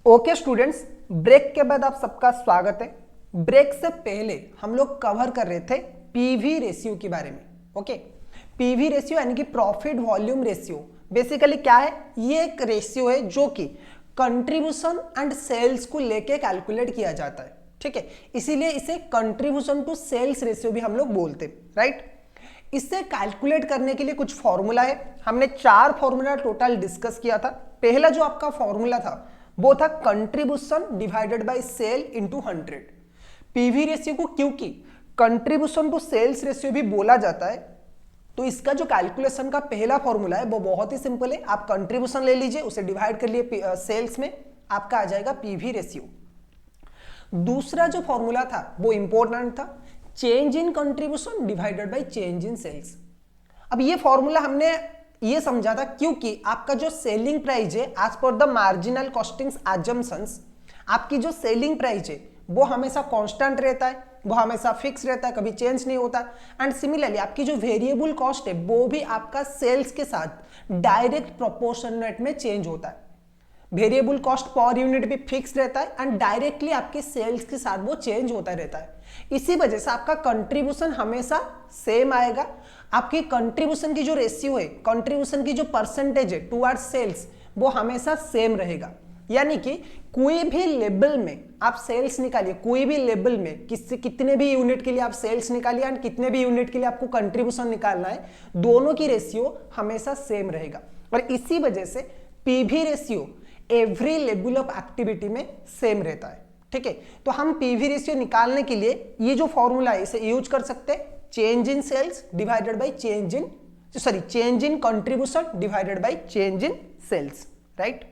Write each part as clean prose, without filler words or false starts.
Okay students, break के बाद आप सबका स्वागत है। ब्रेक से पहले हम लोग कवर कर रहे थे पीवी रेशियो के बारे में। ओके, पीवी रेशियो यानी कि प्रॉफिट वॉल्यूम रेशियो बेसिकली क्या है? ये एक रेशियो है जो कि कंट्रीब्यूशन एंड सेल्स को लेके कैलकुलेट किया जाता है। ठीक है, इसीलिए इसे कंट्रीब्यूशन टू सेल्स रेशियो भी हम लोग बोलते हैं, राइट। इससे कैलकुलेट करने के लिए कुछ फॉर्मूला है। हमने 4 फॉर्मूला टोटल डिस्कस किया था। पहला जो आपका फॉर्मूला था वो था contribution divided by sale into 100। PV ratio को क्योंकि कंट्रीब्यूशन टू सेल्स रेशियो भी बोला जाता है, तो इसका जो कैलकुलेशन का पहला फॉर्मूला है वो बहुत ही सिंपल है। आप कंट्रीब्यूशन ले लीजिए, उसे डिवाइड कर लिए सेल्स में, आपका आ जाएगा पीवी रेशियो। दूसरा जो फॉर्मूला था वो इंपॉर्टेंट था, change in contribution divided by change in sales. अब ये फॉर्मूला हमने ये समझा था क्योंकि आपका जो सेलिंग प्राइस है as per the marginal costings assumptions, आपकी जो सेलिंग प्राइस है वो हमेशा कांस्टेंट रहता है, वो हमेशा फिक्स रहता है, कभी चेंज नहीं होता। एंड सिमिलरली आपकी जो वेरिएबल कॉस्ट है वो भी आपका सेल्स के साथ डायरेक्ट प्रोपोर्शनेट में चेंज होता है। वेरिएबल कॉस्ट पर यूनिट भी फिक्स रहता है एंड डायरेक्टली आपके सेल्स के साथ वो चेंज होता रहता है। इसी वजह से आपका कंट्रीब्यूशन हमेशा सेम आएगा। आपकी कंट्रीब्यूशन की जो रेशियो है, कंट्रीब्यूशन की जो परसेंटेज है टुवर्ड्स सेल्स, वो हमेशा सेम रहेगा। यानी कि कोई भी लेवल में आप सेल्स निकालिए, कोई भी लेवल में कितने भी यूनिट के लिए आप सेल्स निकालिए एंड कितने भी यूनिट के लिए आपको कंट्रीब्यूशन निकालना है, दोनों की रेशियो हमेशा सेम रहेगा। और इसी वजह से PV ratio every level of activity में सेम रहता है। ठीक है, तो हम पीवी रेशियो निकालने के लिए ये जो फॉर्मूला है इसे यूज कर सकते हैं, change in sales divided by change in contribution divided by change in sales, right.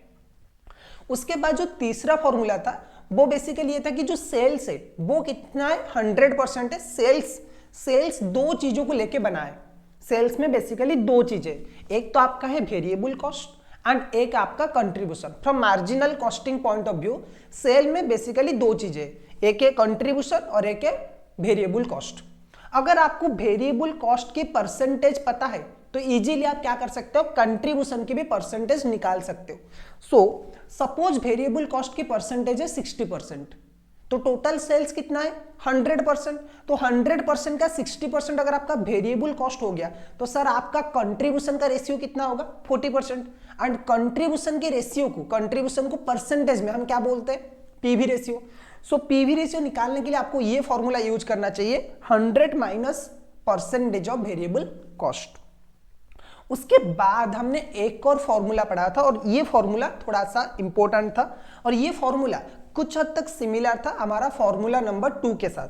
उसके बाद जो तीसरा फॉर्मूला था वो बेसिकली ये था कि जो सेल्स है वो कितना है, 100% है। सेल्स दो चीजों को लेके बना है। सेल्स में बेसिकली दो चीजें, एक तो आपका है वेरिएबल कॉस्ट एंड एक आपका contribution. From marginal costing point of view sale में बेसिकली दो चीजें, एक है कंट्रीब्यूशन और एक है वेरिएबल कॉस्ट। अगर आपको वेरिएबल कॉस्ट की परसेंटेज पता है तो इजीली आप क्या कर सकते हो, कंट्रीब्यूशन की भी परसेंटेज निकाल सकते हो। सो सपोज वेरिएबल कॉस्ट की परसेंटेज है 60%, तो टोटल सेल्स कितना है 100%। तो 100% का 60% अगर आपका वेरिएबल कॉस्ट हो गया तो सर आपका कंट्रीब्यूशन का रेशियो कितना होगा, 40%। एंड कंट्रीब्यूशन को परसेंटेज में हम क्या बोलते हैं, पीवी रेशियो। सो पीवी रेशियो निकालने के लिए आपको ये फॉर्मूला यूज करना चाहिए, 100 minus percentage of variable cost. उसके बाद हमने एक और फॉर्मूला पढ़ा था और ये फॉर्मूला थोड़ा सा इंपॉर्टेंट था और ये फॉर्मूला कुछ हद तक सिमिलर था हमारा फॉर्मूला नंबर 2 के साथ।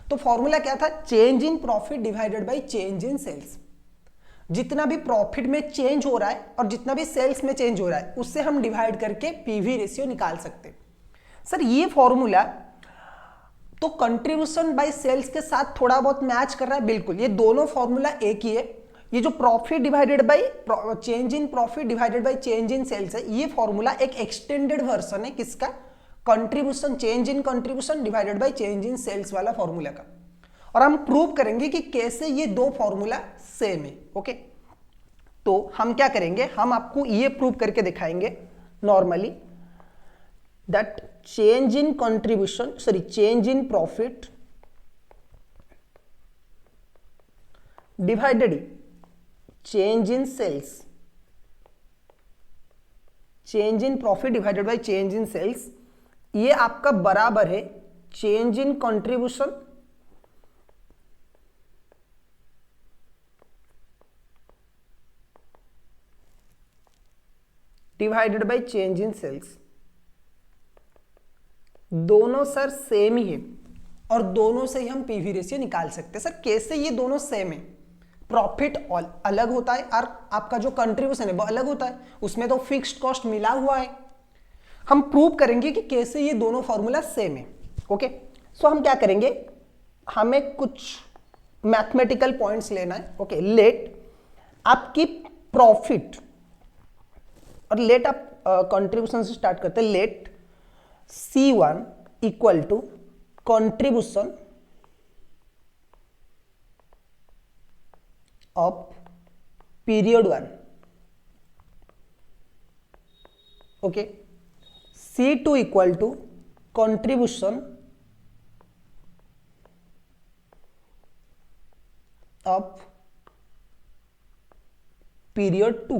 तो फॉर्मूला क्या था, change in profit divided by change in sales. जितना भी प्रॉफिट में चेंज हो रहा है और जितना भी सेल्स में चेंज हो रहा है उससे हम डिवाइड करके पीवी रेशियो निकाल सकते हैं। सर ये फॉर्मूला तो कंट्रीब्यूशन बाय सेल्स के साथ थोड़ा बहुत मैच कर रहा है, बिल्कुल ये दोनों फॉर्मूला एक ही है। ये जो profit divided by change in profit divided by change in sales है, ये फॉर्मूला एक एक्सटेंडेड वर्जन है किसका, contribution, change in contribution divided by change in sales वाला फॉर्मूला का। और हम प्रूव करेंगे कि कैसे ये दो फॉर्मूला सेम है। ओके, तो हम क्या करेंगे, हम आपको ये प्रूव करके दिखाएंगे normally that change in change in profit divided change in sales, change in profit divided by change in sales, ये आपका बराबर है change in contribution divided by change in sales. दोनों सर सेम ही है और दोनों से ही हम पीवी रेशियो निकाल सकते हैं। सर कैसे ये दोनों सेम है, प्रॉफिट अलग होता है और आपका जो कंट्रीब्यूशन है वो अलग होता है, उसमें तो फिक्स्ड कॉस्ट मिला हुआ है। हम प्रूव करेंगे कि कैसे ये दोनों फॉर्मूला सेम है। ओके, सो हम क्या करेंगे, हमें कुछ मैथमेटिकल पॉइंट्स लेना है। ओके, लेट आपकी प्रॉफिट और लेट आप कंट्रीब्यूशन से स्टार्ट करते हैं। Let C1 equal to contribution of period 1। Okay, C2 equal to contribution of period 2।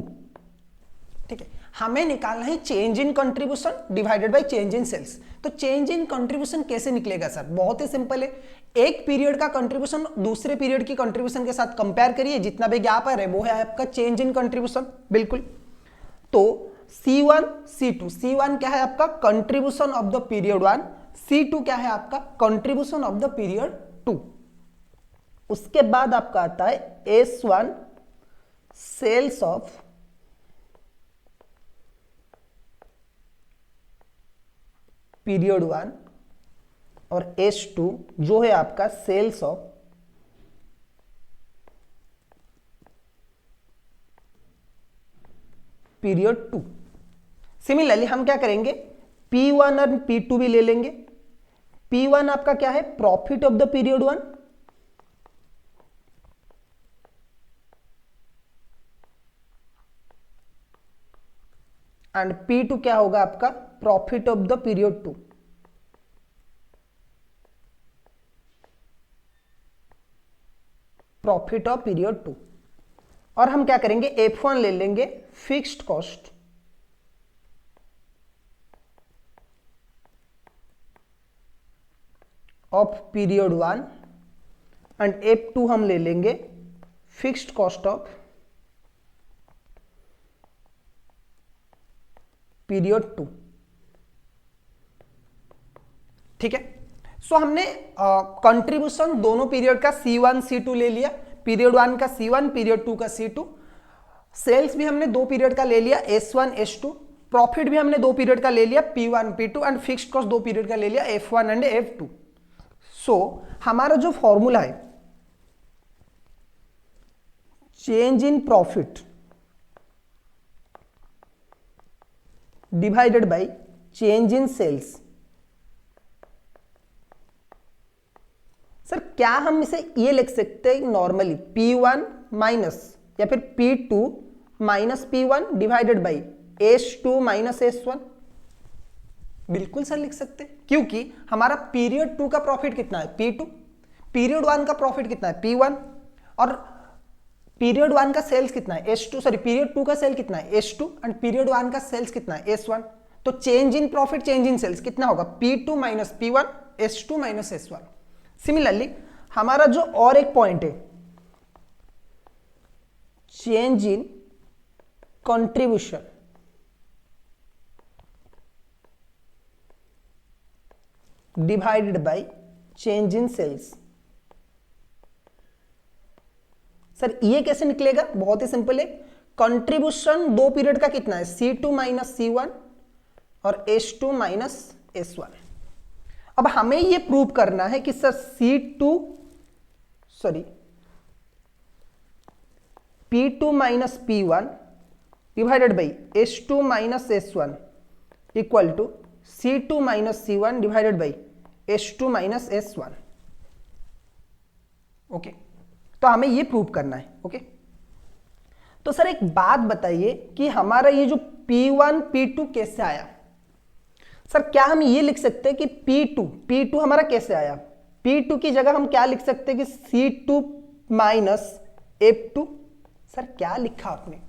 ठीक है, हमें निकालना है change in contribution divided by change in sales. तो चेंज इन कंट्रीब्यूशन कैसे निकलेगा सर? बहुत ही सिंपल है, एक पीरियड का कंट्रीब्यूशन दूसरे पीरियड की कंट्रीब्यूशन के साथ कंपेयर करिए, जितना भी गैप है वो है आपका चेंज इन कंट्रीब्यूशन। बिल्कुल, तो C1 C2, C1 क्या है आपका contribution of the period 1, C2 क्या है आपका कंट्रीब्यूशन ऑफ द पीरियड 2। उसके बाद आपका आता है S1 सेल्स ऑफ पीरियड 1 और S2 जो है आपका सेल्स ऑफ पीरियड 2। सिमिलरली हम क्या करेंगे, P1 और P2 भी ले लेंगे। P1 आपका क्या है profit of the period 1 and P2 क्या होगा आपका profit of the period 2। Profit of period 2। और हम क्या करेंगे, F1 ले लेंगे fixed cost of period 1 and F2 हम ले लेंगे फिक्स्ड कॉस्ट ऑफ पीरियड 2। ठीक है, सो हमने कंट्रीब्यूशन दोनों पीरियड का C1 C2 ले लिया, पीरियड 1 का C1 पीरियड 2 का C2। सेल्स भी हमने दो पीरियड का ले लिया S1 S2। प्रॉफिट भी हमने दो पीरियड का ले लिया P1 P2 and fixed cost दो पीरियड का ले लिया F1 एंड F2। सो हमारा जो फॉर्मूला है change in profit divided by change in sales. Sir क्या हम इसे ये लिख सकते हैं नॉर्मली P1 माइनस या फिर P2 minus P1 divided by S2 minus S1? बिल्कुल सर लिख सकते हैं, क्योंकि हमारा पीरियड 2 का प्रॉफिट कितना है P2, पीरियड 1 का प्रॉफिट कितना है P1 और पीरियड 1 का सेल्स कितना है S2, सॉरी पीरियड 2 का सेल कितना है S2 एंड पीरियड 1 का सेल्स कितना है S1। तो change in profit change in sales कितना होगा P2 minus P1 S2 minus S1। Similarly हमारा जो और एक पॉइंट है change in contribution divided by change in sales. Sir ये कैसे निकलेगा? बहुत ही सिंपल है, कंट्रीब्यूशन दो पीरियड का कितना है C2 माइनस C1 और S2 माइनस S1। अब हमें ये प्रूव करना है कि sir P2 minus P1 divided by S2 minus S1 equal to C2 minus C1 divided by S2 minus S1। Okay, तो हमें ये प्रूव करना है। ओके, तो सर एक बात बताइए कि हमारा ये जो P1 P2 कैसे आया? सर क्या हम ये लिख सकते हैं कि P2 हमारा कैसे आया? P2 की जगह हम क्या लिख सकते हैं कि C2 माइनस F2। सर क्या लिखा आपने?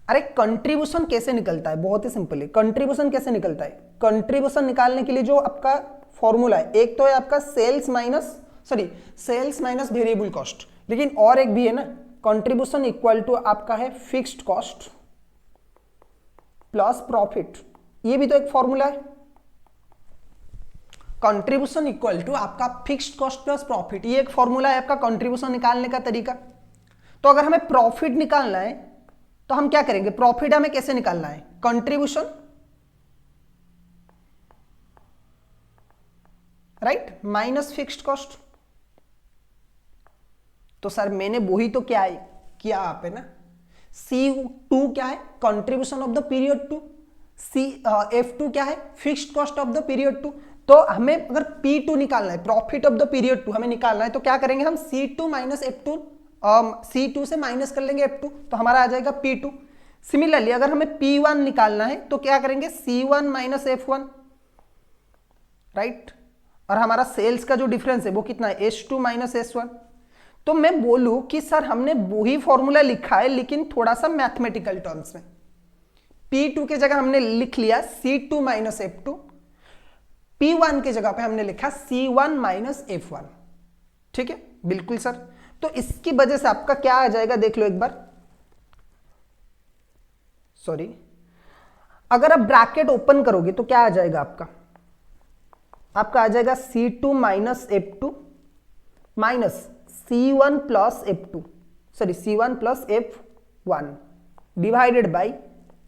अरे कंट्रीब्यूशन कैसे निकलता है? बहुत ही सिंपल है, कंट्रीब्यूशन कैसे निकलता है? कंट्रीब्यूशन निकालने के लिए जो आपका फॉर्मूला है, एक तो है आपका सेल्स माइनस वेरिएबल कॉस्ट, लेकिन और एक भी है ना, कंट्रीब्यूशन इक्वल टू आपका है फिक्स्ड कॉस्ट प्लस प्रॉफिट। ये भी तो एक फॉर्मूला है, कंट्रीब्यूशन इक्वल टू आपका फिक्स्ड कॉस्ट प्लस प्रॉफिट। ये एक फॉर्मूला है आपका कंट्रीब्यूशन निकालने का तरीका। तो अगर हमें प्रॉफिट निकालना है तो हम क्या करेंगे? प्रॉफिट हमें कैसे निकालना है? Contribution, right, minus fixed cost. तो सर मैंने वही तो क्या है किया आप है ना। C2 क्या है? Contribution of the period 2, F2 क्या है? Fixed cost of the period 2। तो हमें अगर P2 निकालना है, प्रॉफिट ऑफ द पीरियड 2 हमें निकालना है, तो क्या करेंगे हम? C2 माइनस F2, C2 से माइनस कर लेंगे F2, तो हमारा आ जाएगा P2। सिमिलरली अगर हमें P1 निकालना है तो क्या करेंगे, C1 माइनस F1, राइट। और हमारा सेल्स का जो डिफरेंस है वो कितना है, H2 माइनस S1। तो मैं बोलूं कि सर हमने वही फॉर्मूला लिखा है लेकिन थोड़ा सा मैथमेटिकल टर्म्स में। P2 की जगह हमने लिख लिया C2 माइनस F2, P1 की जगह पे हमने लिखा C1 माइनस F1। ठीक है, बिल्कुल सर। तो इसकी वजह से आपका क्या आ जाएगा, देख लो एक बार, सॉरी, अगर आप ब्रैकेट ओपन करोगे तो क्या आ जाएगा आपका आ जाएगा C2 minus F2 minus C1 plus F2, sorry C1 plus F1 divided by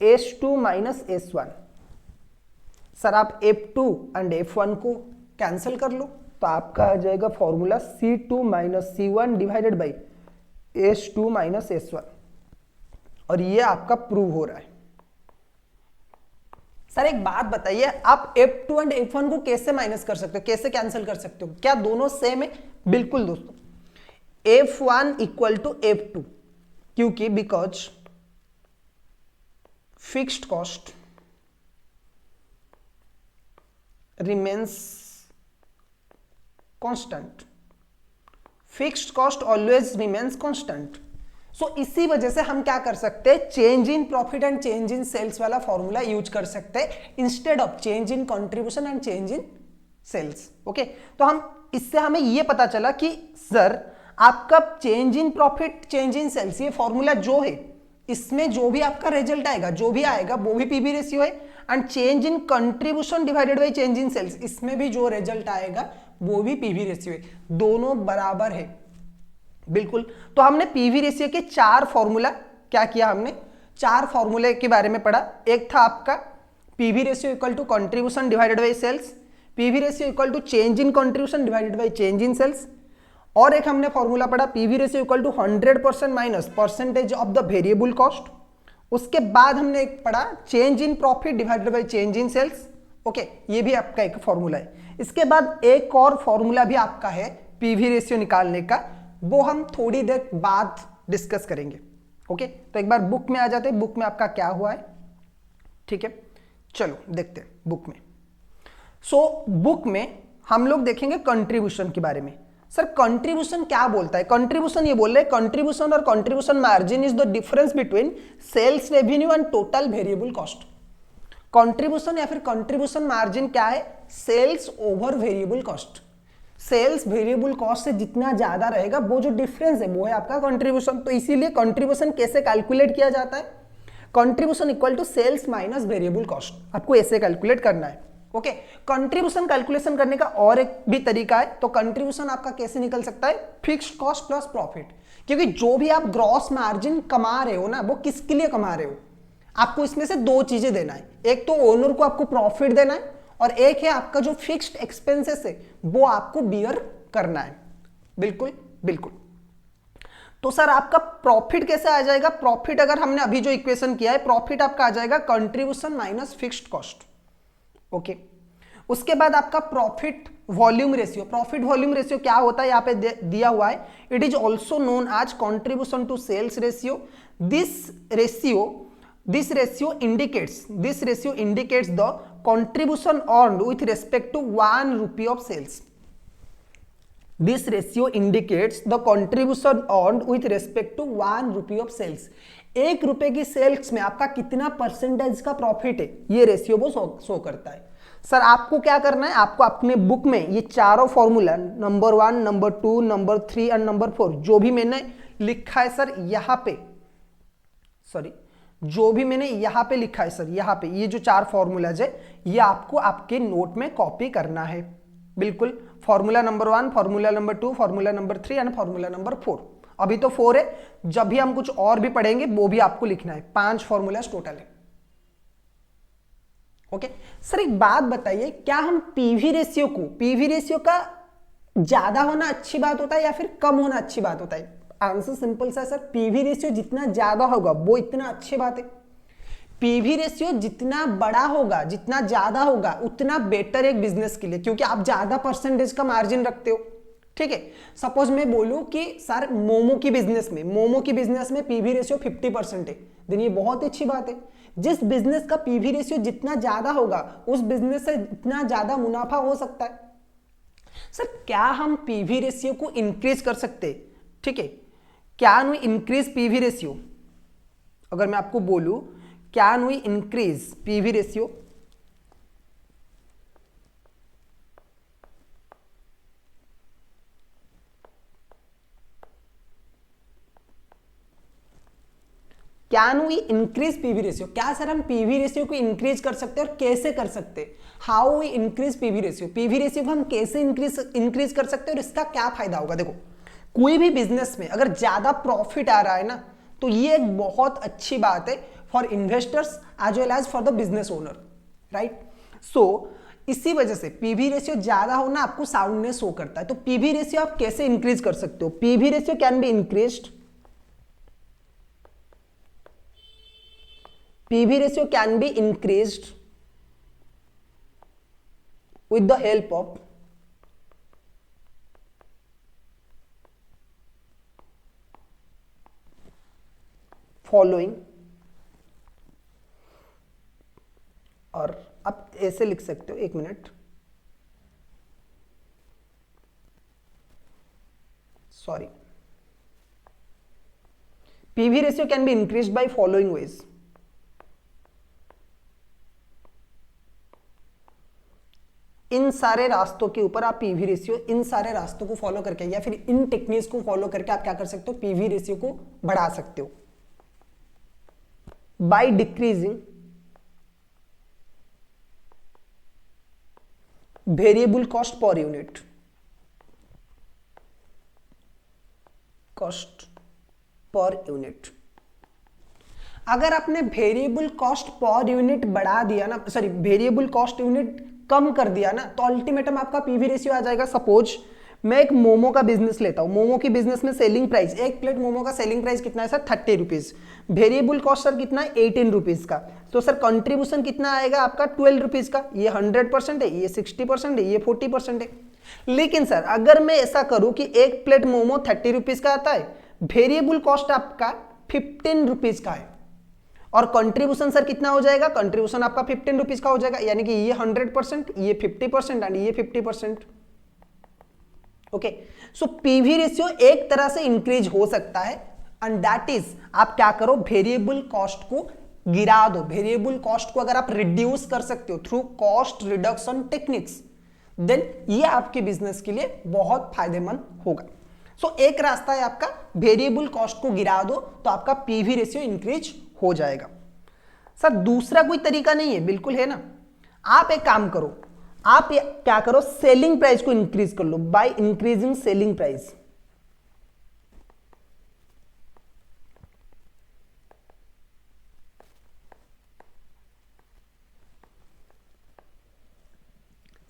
H2 minus S1। Sir आप F2 एंड F1 को कैंसिल कर लो तो आपका आ जाएगा formula C2 minus C1 divided by H2 minus S1, और ये आपका प्रूव हो रहा है। सर एक बात बताइए, आप F2 एंड F1 को कैसे माइनस कर सकते हो, कैसे कैंसिल कर सकते हो, क्या दोनों सेम है? बिल्कुल दोस्तों, F1 इक्वल टू F2, क्योंकि because fixed cost remains constant, fixed cost always remains constant. So इसी वजह से हम क्या कर सकते हैं, change in profit and change in sales वाला फॉर्मूला यूज कर सकते हैं instead of change in contribution and change in sales. Okay, तो हम इससे हमें यह पता चला कि सर आपका change in profit change in sales ये फॉर्मूला जो है, इसमें जो भी आपका रिजल्ट आएगा, जो भी आएगा वो भी पीवी रेशियो है, and change in contribution divided by change in sales, इसमें भी जो रिजल्ट आएगा वो भी पीवी रेशियो है, दोनों बराबर है। बिल्कुल, तो हमने पीवी रेशियो के 4 फॉर्मूला क्या किया, हमने 4 फॉर्मूले के बारे में पढ़ा। एक था आपका PV ratio equal to contribution divided by sales, PV ratio equal to change in contribution divided by change in sales, और एक हमने फॉर्मूला पढ़ा PV ratio equal to 100% minus percentage of the variable cost. उसके बाद हमने एक पढ़ा change in profit divided by change in sales. Okay, ये भी आपका एक फॉर्मूला है। इसके बाद एक और फॉर्मूला भी आपका है पीवी रेशियो निकालने का, वो हम थोड़ी देर बाद डिस्कस करेंगे। ओके, तो एक बार बुक में आ जाते हैं, बुक में आपका क्या हुआ है। ठीक है, चलो देखते हैं बुक में। सो बुक में हम लोग देखेंगे कंट्रीब्यूशन के बारे में। सर कंट्रीब्यूशन क्या बोलता है, कंट्रीब्यूशन ये बोल रहे हैं कंट्रीब्यूशन और contribution margin is the difference between sales revenue and total variable cost. Contribution या फिर कंट्रीब्यूशन मार्जिन क्या है, sales over variable cost. Sales variable cost से जितना ज्यादा रहेगा वो जो डिफरेंस है वो है आपका कंट्रीब्यूशन। तो इसीलिए कंट्रीब्यूशन कैसे कैलकुलेट किया जाता है, contribution equal to sales minus variable cost, आपको ऐसे कैलकुलेट करना है। ओके, कंट्रीब्यूशन कैलकुलेशन करने का और एक भी तरीका है। तो कंट्रीब्यूशन आपका कैसे निकल सकता है, फिक्स्ड कॉस्ट प्लस प्रॉफिट, क्योंकि जो भी आप ग्रॉस मार्जिन कमा रहे हो ना, वो किसके लिए कमा रहे हो, आपको इसमें से 2 चीजें देना है। एक तो ओनर को आपको प्रॉफिट देना है, और एक है आपका जो फिक्स्ड एक्सपेंसेस है वो आपको बियर करना है। बिल्कुल बिल्कुल। तो सर आपका प्रॉफिट कैसे आ जाएगा, प्रॉफिट अगर हमने अभी जो इक्वेशन किया है, प्रॉफिट आपका आ जाएगा contribution minus fixed cost. Okay, उसके बाद आपका profit volume ratio, profit volume ratio क्या होता है यहाँ पे दिया हुआ है, it is also known as contribution to sales ratio. This ratio indicates the contribution earned with respect to 1 rupee of sales. This ratio indicates the contribution earned with respect to 1 rupee of sales. 1 रुपए की sales में आपका कितना percentage का profit है, ये ratio वो show करता है। सर आपको क्या करना है, आपको अपने बुक में ये चारों formula number 1, number 2, number 3 and number 4 जो भी मैंने लिखा है सर यहाँ पे, सॉरी जो भी मैंने यहां पे लिखा है सर, यहां पे ये जो 4 फॉर्मूलाज है ये आपको आपके नोट में कॉपी करना है। बिल्कुल, formula number 1, formula number 2, formula number 3 and formula number 4। अभी तो 4 है, जब भी हम कुछ और भी पढ़ेंगे वो भी आपको लिखना है। 5 फॉर्मूलाज टोटल है। ओके सर, एक बात बताइए, क्या हम पीवी रेशियो को, पीवी रेशियो का ज्यादा होना अच्छी बात होता है या फिर कम होना अच्छी बात होता है? आंसर सिंपल सा सर, पीवी रेशियो जितना ज्यादा होगा वो इतना अच्छी बात है। पीवी रेशियो जितना बड़ा होगा, जितना ज्यादा होगा, उतना बेटर एक बिजनेस के लिए, क्योंकि आप ज्यादा परसेंटेज का मार्जिन रखते हो। ठीक है। सपोज मैं बोलूं कि सर मोमो की बिजनेस में पीवी रेशियो 50% है, देन ये बहुत अच्छी बात है। जिस बिजनेस का पीवी रेशियो जितना ज्यादा होगा उस बिजनेस से इतना ज्यादा मुनाफा हो सकता है। सर क्या हम पीवी रेशियो को इंक्रीज कर सकते हैं? ठीक है, can we increase PV ratio? अगर मैं आपको बोलूं can we increase PV ratio, can we increase PV ratio? क्या सर हम पीवी रेशियो को इंक्रीज कर सकते हैं और कैसे कर सकते हैं? How we increase PV ratio? PV ratio को हम कैसे इंक्रीज कर सकते हैं और इसका क्या फायदा होगा? देखो, कोई भी बिजनेस में अगर ज्यादा प्रॉफिट आ रहा है ना, तो ये एक बहुत अच्छी बात है for investors as well as for the business owner, right? So इसी वजह से पीवी रेशियो ज्यादा होना आपको साउंडनेस शो करता है। तो पीवी रेशियो आप कैसे इंक्रीज कर सकते हो? PV ratio can be increased, PV ratio can be increased with the help of following, और आप ऐसे लिख सकते हो, एक minute, sorry, PV ratio can be increased by following ways. इन सारे रास्तों के ऊपर आप पीवी रेशियो, इन सारे रास्तों को फॉलो करके या फिर इन टेक्निक्स को फॉलो करके आप क्या कर सकते हो? पीवी रेशियो को बढ़ा सकते हो by decreasing variable cost per unit, cost per unit. अगर आपने वेरिएबल कॉस्ट पर यूनिट बढ़ा दिया ना, सॉरी वेरिएबल कॉस्ट यूनिट कम कर दिया ना, तो अल्टीमेटम आपका पीवी रेशियो आ जाएगा। सपोज मैं एक मोमो का बिजनेस लेता हूं, मोमो की बिजनेस में सेलिंग प्राइस, एक प्लेट मोमो का सेलिंग प्राइस कितना है sir? 30 rupees. Variable cost sir कितना है? 18 रुपीज का। तो सर कंट्रीब्यूशन कितना आएगा आपका? 12 रुपीज का। ये 100% है, ये 60% है, ये 40% है। लेकिन सर अगर मैं ऐसा करूं कि एक प्लेट मोमो 30 रुपीज का आता है, वेरिएबल कॉस्ट आपका 15 रुपीज का है, और कंट्रीब्यूशन सर कितना हो जाएगा? कंट्रीब्यूशन आपका 15 रुपीज का हो जाएगा, यानी कि ये 100%, ये 50% एंड ये 50%। ओके, सो पीवी रेशियो एक तरह से इंक्रीज हो सकता है, एंड दैट इज आप क्या करो? वेरिएबल कॉस्ट को गिरा दो। वेरिएबल कॉस्ट को अगर आप रिड्यूस कर सकते हो through cost reduction techniques, then ये आपके बिजनेस के लिए बहुत फायदेमंद होगा। सो एक रास्ता है आपका, वेरिएबल कॉस्ट को गिरा दो तो आपका पीवी रेशियो इंक्रीज हो जाएगा। सर दूसरा कोई तरीका नहीं है? बिल्कुल है ना। आप एक काम करो, आप क्या करो? सेलिंग प्राइस को इंक्रीज कर लो by increasing selling price.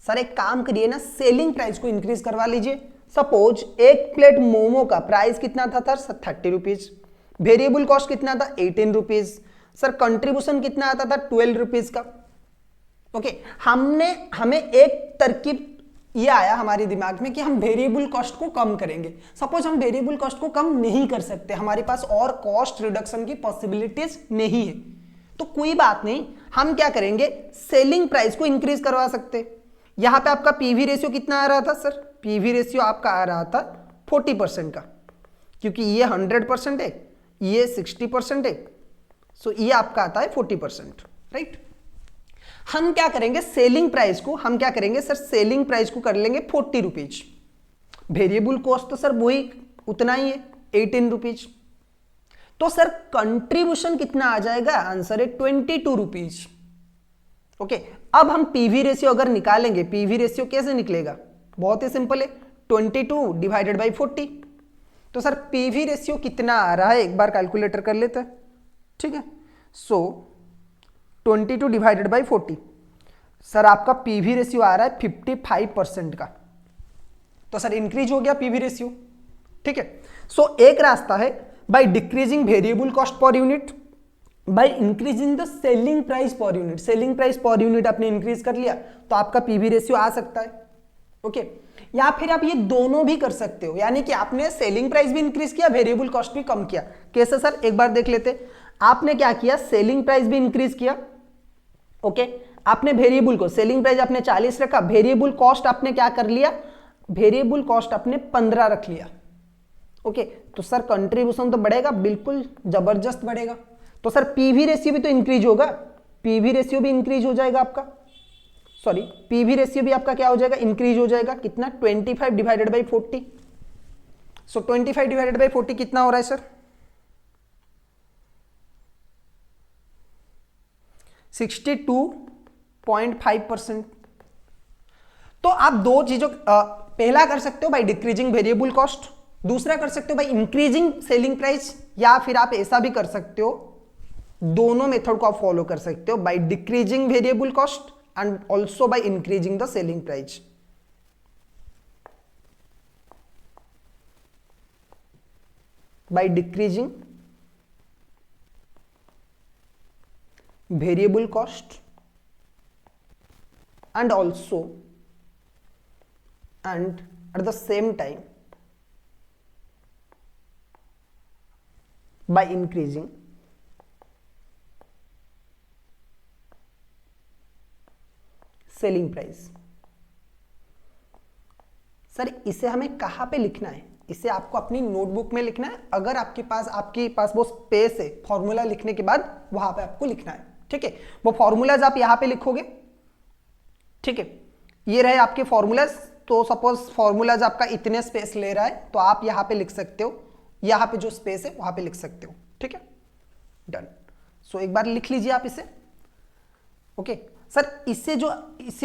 Sir एक काम करिए ना, सेलिंग प्राइस को इंक्रीज करवा लीजिए। सपोज एक प्लेट मोमो का प्राइस कितना था सर? 30 रुपीज। वेरिएबल कॉस्ट कितना था? 18 रुपीज। सर कंट्रीब्यूशन कितना आता था? 12 रुपीज का। ओके, हमें एक तरकीब ये आया हमारे दिमाग में कि हम वेरिएबल कॉस्ट को कम करेंगे। सपोज हम वेरिएबल कॉस्ट को कम नहीं कर सकते, हमारे पास और कॉस्ट रिडक्शन की पॉसिबिलिटीज नहीं है, तो कोई बात नहीं, हम क्या करेंगे? सेलिंग प्राइस को इंक्रीज करवा सकते। यहां पे आपका पीवी रेशियो कितना आ रहा था सर? पीवी रेशियो आपका आ रहा था 40% का, क्योंकि ये 100% है, ये 60% है, सो ये आपका आता है 40%, राइट? हम क्या करेंगे? सेलिंग प्राइस को हम क्या करेंगे सर? सेलिंग प्राइस को कर लेंगे 40 रुपीज। वेरिएबल कॉस्ट तो सर वही उतना ही है, 18 रुपीज। तो सर कंट्रीब्यूशन कितना आ जाएगा? आंसर है 22 रुपीज। ओके, अब हम पीवी रेशियो अगर निकालेंगे, पीवी रेशियो कैसे निकलेगा? बहुत ही सिंपल है, 22 डिवाइडेड बाई 40। तो सर पीवी रेशियो कितना आ रहा है? एक बार कैलकुलेटर कर लेते हैं, ठीक है। सो 22 डिवाइडेड बाई 40, सर आपका पीवी रेशियो आ रहा है 55% का। तो सर इंक्रीज हो गया पीवी रेशियो, ठीक है। सो एक रास्ता है by decreasing variable cost per unit, by increasing the selling price per unit. Selling price per unit आपने इंक्रीज कर लिया तो आपका पीवी रेशियो आ सकता है, ओके। या फिर आप ये दोनों भी कर सकते हो, यानी कि आपने सेलिंग प्राइस भी इंक्रीज किया, वेरिएबल कॉस्ट भी कम किया। कैसे सर, एक बार देख लेते। आपने क्या किया, सेलिंग प्राइस भी इंक्रीज किया, ओके। आपने वेरिएबल को, सेलिंग प्राइस आपने 40 रखा, वेरिएबल कॉस्ट आपने क्या कर लिया, वेरिएबल कॉस्ट आपने 15 रख लिया, ओके। तो सर कंट्रीब्यूशन तो बढ़ेगा, बिल्कुल जबरदस्त बढ़ेगा। तो सर पीवी रेशियो भी तो इंक्रीज होगा, पीवी रेशियो भी इंक्रीज हो जाएगा आपका, सॉरी पीवी रेशियो भी आपका क्या हो जाएगा, इंक्रीज हो जाएगा। कितना, 25 divided by 40। So 25 divided by 40 कितना हो रहा है सर, 62.5%। तो आप दो चीजों, पहला कर सकते हो बाई डिक्रीजिंग वेरिएबल कॉस्ट, दूसरा कर सकते हो बाई इंक्रीजिंग सेलिंग प्राइस, या फिर आप ऐसा भी कर सकते हो, दोनों मेथड को आप फॉलो कर सकते हो, by decreasing variable cost and also by increasing the selling price. By decreasing variable cost and also and at the same time by increasing selling price। Sir इसे हमें कहां पे लिखना है, इसे आपको अपनी नोटबुक में लिखना है। अगर आपके पास वो स्पेस है फॉर्मूला लिखने के बाद, वहां पे आपको लिखना है, ठीक है। वो फॉर्मूलाज आप यहां पे लिखोगे, ठीक है। ये रहे आपके फॉर्मूलाज। तो सपोज फॉर्मूलाज आपका इतने स्पेस ले रहा है, तो आप यहां पे लिख सकते हो, यहां पे जो स्पेस है वहां पे लिख सकते हो, ठीक है, डन। सो एक बार लिख लीजिए आप इसे, ओके। सर इसे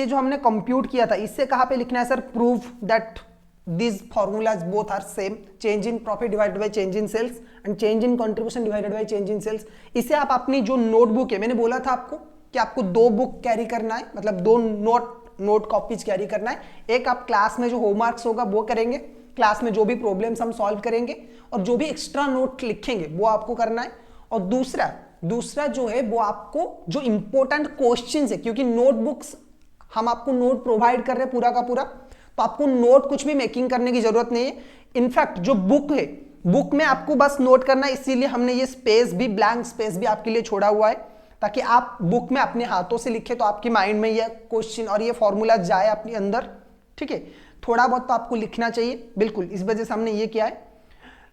जो हमने कंप्यूट किया था, इससे कहां पे लिखना है sir, prove that these formulas both are same, change in profit divided by change in sales and change in contribution divided by change in sales। इसे आप अपनी जो नोटबुक है, मैंने बोला था आपको कि आपको 2 बुक कैरी करना है, मतलब 2 नोट कॉपीज कैरी करना है। एक आप क्लास में जो होमवर्क्स होगा वो करेंगे, क्लास में जो भी प्रॉब्लम्स हम सॉल्व करेंगे, और जो भी एक्स्ट्रा नोट लिखेंगे वो आपको करना है। और दूसरा जो है वो आपको जो इंपॉर्टेंट क्वेश्चंस है, क्योंकि नोटबुक्स हम आपको नोट प्रोवाइड कर रहे हैं पूरा का पूरा, तो आपको नोट कुछ भी मेकिंग करने की जरूरत नहीं है। इनफैक्ट जो बुक है, बुक में आपको बस नोट करना है, इसीलिए हमने ये स्पेस भी, ब्लैंक स्पेस भी आपके लिए छोड़ा हुआ है, ताकि आप बुक में अपने हाथों से लिखे तो आपके माइंड में ये क्वेश्चन और ये फॉर्मूला जाए अपने अंदर, ठीक है। थोड़ा बहुत तो आपको लिखना चाहिए, बिल्कुल, इस वजह से हमने ये किया है।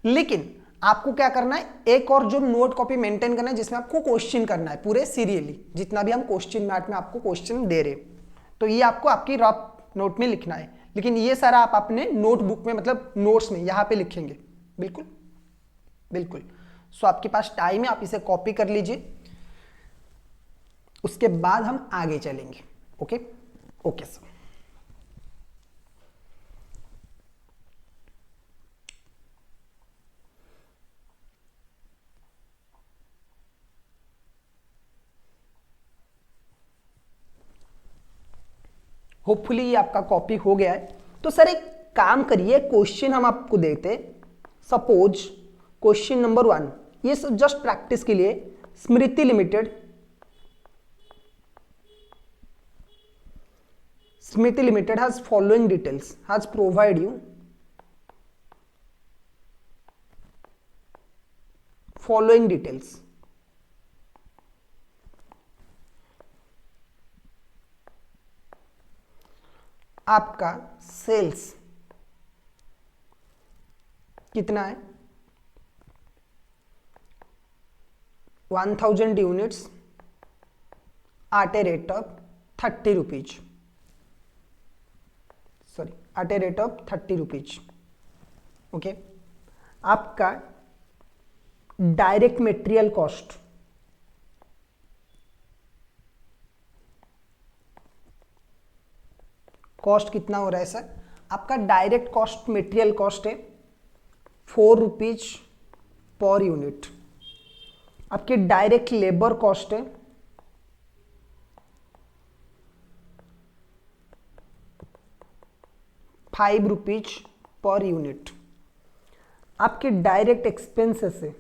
लेकिन आपको क्या करना है, एक और जो नोट कॉपी मेंटेन करना है, जिसमें आपको क्वेश्चन करना है पूरे सीरियली, जितना भी हम क्वेश्चन मैथ में आपको क्वेश्चन दे रहे, तो ये आपको आपकी रफ नोट में लिखना है। लेकिन ये सारा आप अपने नोटबुक में, मतलब नोट्स में यहां पे लिखेंगे, बिल्कुल बिल्कुल। सो आपके पास टाइम है, आप इसे कॉपी कर लीजिए, उसके बाद हम आगे चलेंगे, ओके ओके सर। होपफुली ये आपका कॉपी हो गया है। तो सर एक काम करिए, क्वेश्चन हम आपको देते, सपोज क्वेश्चन नंबर 1, ये जस्ट प्रैक्टिस के लिए, Smriti limited has following details, has provide you following details। आपका सेल्स कितना है, 1000 units at a rate of 30 rupees, sorry at a rate of 30 rupees, okay. आपका डायरेक्ट मटेरियल कॉस्ट कितना हो रहा है सर, आपका डायरेक्ट कॉस्ट, मटेरियल कॉस्ट है 4 रुपीज पर यूनिट। आपकी डायरेक्ट लेबर कॉस्ट है 5 रुपीज पर यूनिट। आपके डायरेक्ट एक्सपेंसेस है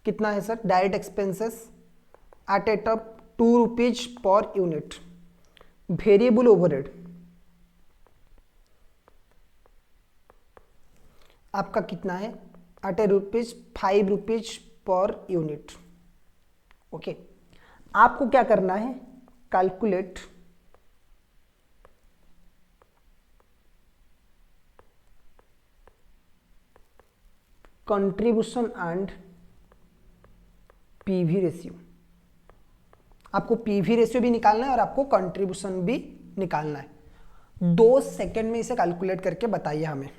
कितना है sir, direct expenses at a rate of 2 rupees per unit. Variable overhead आपका कितना है, 8 rupees 5 rupees per unit. Okay, आपको क्या करना है, calculate contribution and PV ratio. आपको पीवी रेशियो भी निकालना है और आपको कंट्रीब्यूशन भी निकालना है। 2 सेकंड में इसे कैलकुलेट करके बताइए हमें।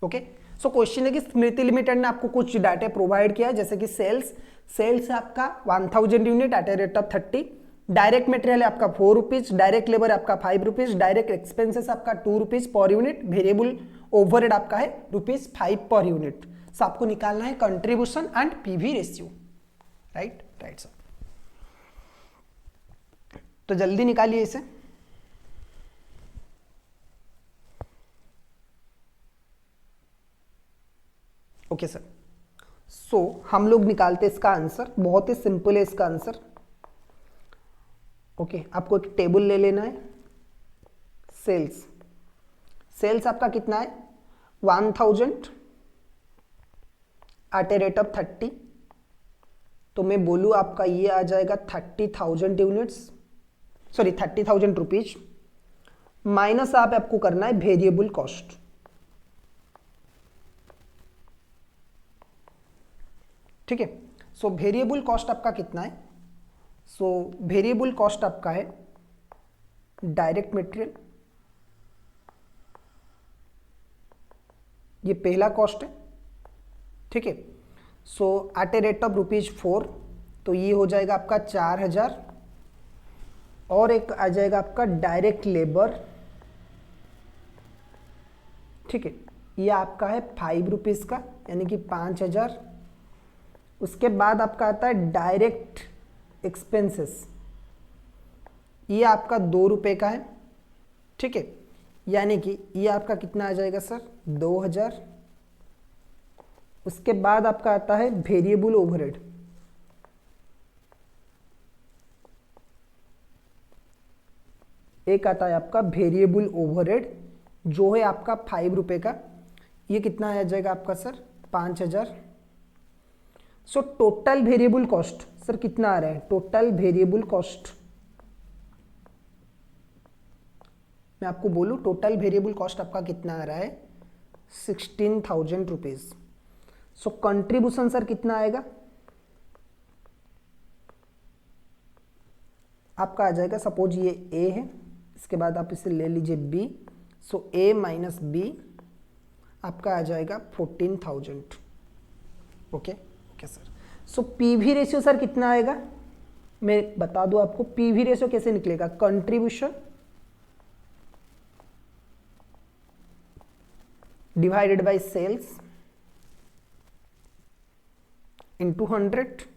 ओके, सो क्वेश्चन है कि स्मृति लिमिटेड ने आपको कुछ डाटा प्रोवाइड किया है, जैसे कि सेल्स है आपका 1000 unit at a rate of 30, direct material है आपका 4 रुपीज, डायरेक्ट लेबर आपका 5 रुपीज, डायरेक्ट एक्सपेंसेस आपका 2 rupees per unit, variable overhead आपका है ₹5 पर यूनिट। सो आपको निकालना है contribution and PV ratio. Right sir, तो जल्दी निकालिए इसे। ओके सर, सो हम लोग निकालते हैं इसका आंसर, बहुत ही सिंपल है इसका आंसर। ओके, आपको एक टेबल ले लेना है। सेल्स आपका कितना है, 1000 एट ए रेट ऑफ 30, तो मैं बोलूँ आपका ये आ जाएगा 30,000 यूनिट्स, सॉरी 30,000 रुपीज, माइनस आपको करना है वेरिएबल कॉस्ट। ठीक है, सो वेरिएबल कॉस्ट आपका कितना है, सो वेरिएबल कॉस्ट आपका है डायरेक्ट मटेरियल, ये पहला कॉस्ट है। ठीक है, सो एट ए रेट ऑफ ₹4, तो ये हो जाएगा आपका 4000, और एक आ जाएगा आपका डायरेक्ट लेबर। ठीक है, ये आपका है 5 रुपीज का, यानी कि 5000। उसके बाद आपका आता है डायरेक्ट एक्सपेंसेस, ये आपका 2 रुपये का है। ठीक है, यानी कि ये आपका कितना आ जाएगा सर, 2000। उसके बाद आपका आता है वेरिएबल ओवरहेड, एक आता है आपका वेरिएबल ओवरहेड जो है आपका 5 रुपये का, ये कितना आ जाएगा आपका sir, 5000। So total variable cost sir कितना आ रहा है, टोटल वेरिएबल कॉस्ट मैं आपको बोलूं, टोटल वेरिएबल कॉस्ट आपका कितना आ रहा है, 16,000 रुपीज। सो कंट्रीब्यूशन सर कितना आएगा, आपका आ जाएगा, सपोज ये ए है, इसके बाद आप इसे ले लीजिए बी, सो ए माइनस बी आपका आ जाएगा 14,000। ओके सर, सो पीवी रेशियो सर कितना आएगा, मैं बता दूं आपको पीवी रेशियो कैसे निकलेगा, contribution divided by sales into 100।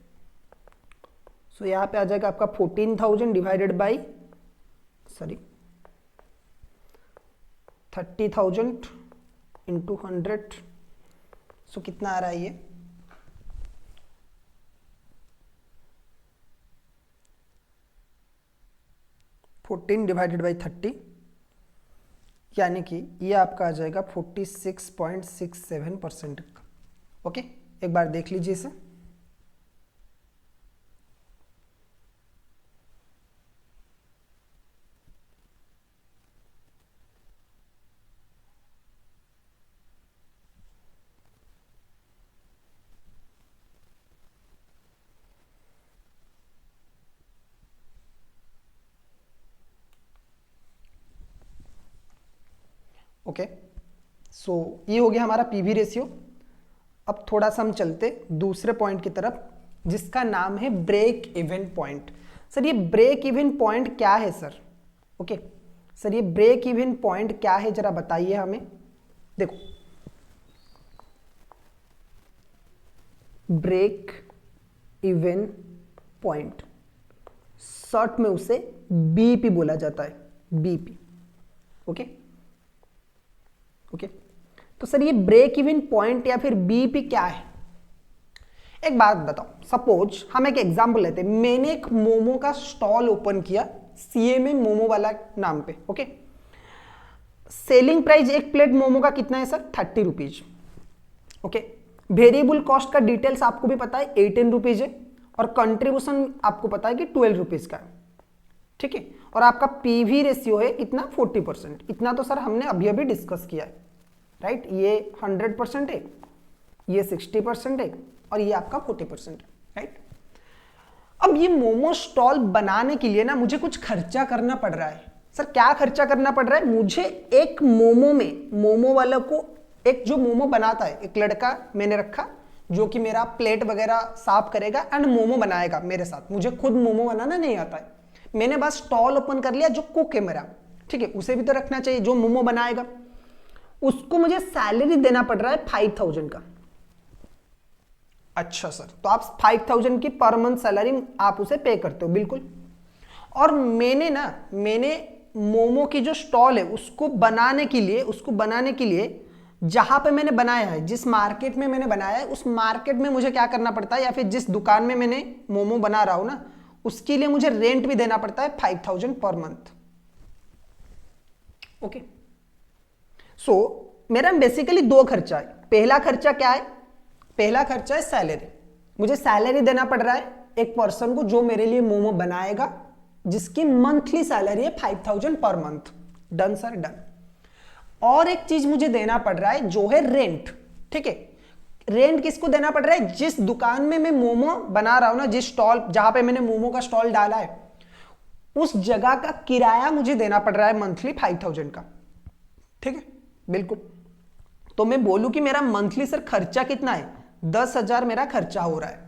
So यहाँ पे आ जाएगा आपका 14,000 डिवाइडेड बाई 30,000 इंटू 100। सो कितना आ रहा है ये, फोर्टीन डिवाइडेड बाई 30, यानी कि ये आपका आ जाएगा 46.67%। ओके, एक बार देख लीजिए इसे। ओके, सो ये हो गया हमारा पीवी रेशियो। अब थोड़ा सा हम चलते दूसरे पॉइंट की तरफ, जिसका नाम है ब्रेक इवन पॉइंट। सर ये ब्रेक इवन पॉइंट क्या है सर, ओके सर ये ब्रेक इवन पॉइंट क्या है, जरा बताइए हमें। देखो, ब्रेक इवन पॉइंट शॉर्ट में उसे बीपी बोला जाता है, बीपी। ओके, तो सर ये ब्रेक इवन पॉइंट या फिर बीपी क्या है, एक बात बताओ। सपोज हम एक एग्जांपल लेते हैं, मैंने एक मोमो का स्टॉल ओपन किया CMA मोमो वाला नाम पे। ओके, सेलिंग प्राइस एक प्लेट मोमो का कितना है sir? 30 rupees. Okay, variable cost का डिटेल्स आपको भी पता है 18 रुपीज है, और कंट्रीब्यूशन आपको पता है कि 12 रुपीज का है। ठीक है, और आपका पीवी रेशियो है कितना? 40%। इतना तो सर हमने अभी अभी डिस्कस किया है, राइट? ये 100% है, ये 60% है, और ये आपका 40% है, राइट? अब ये मोमो स्टॉल बनाने के लिए ना मुझे कुछ खर्चा करना पड़ रहा है। सर क्या खर्चा करना पड़ रहा है? मुझे एक मोमो में, मोमो वाला को, एक जो मोमो बनाता है, एक लड़का मैंने रखा जो कि मेरा प्लेट वगैरह साफ करेगा एंड मोमो बनाएगा मेरे साथ। मुझे खुद मोमो बनाना नहीं आता है, मैंने बस स्टॉल ओपन कर लिया। जो कुक है मेरा, ठीक है, उसे भी तो रखना चाहिए जो मोमो बनाएगा। उसको मुझे सैलरी देना पड़ रहा है 5000 का। अच्छा सर, तो आप 5000 की पर मंथ सैलरी आप उसे पे करते हो? बिल्कुल। और मैंने मोमो की जो स्टॉल है उसको बनाने के लिए जहां पे मैंने बनाया है, जिस मार्केट में मैंने बनाया है, उस मार्केट में मुझे क्या करना पड़ता है, या फिर जिस दुकान में मैंने मोमो बना रहा हूं ना, उसके लिए मुझे रेंट भी देना पड़ता है 5000 पर मंथ। ओके, सो मेरा बेसिकली दो खर्चा है। पहला खर्चा क्या है? पहला खर्चा है सैलरी। मुझे सैलरी देना पड़ रहा है एक पर्सन को जो मेरे लिए मोमो बनाएगा, जिसकी मंथली सैलरी है 5000 per month. Done sir, done. और एक चीज मुझे देना पड़ रहा है जो है रेंट। ठीक है, रेंट किसको देना पड़ रहा है? जिस दुकान में मैं मोमो बना रहा हूं ना, जिस स्टॉल, जहां पे मैंने मोमो का स्टॉल डाला है, उस जगह का किराया मुझे देना पड़ रहा है मंथली 5000 का। ठीक है, बिल्कुल। तो मैं बोलूं कि मेरा मंथली सर खर्चा कितना है? 10,000 मेरा खर्चा हो रहा है।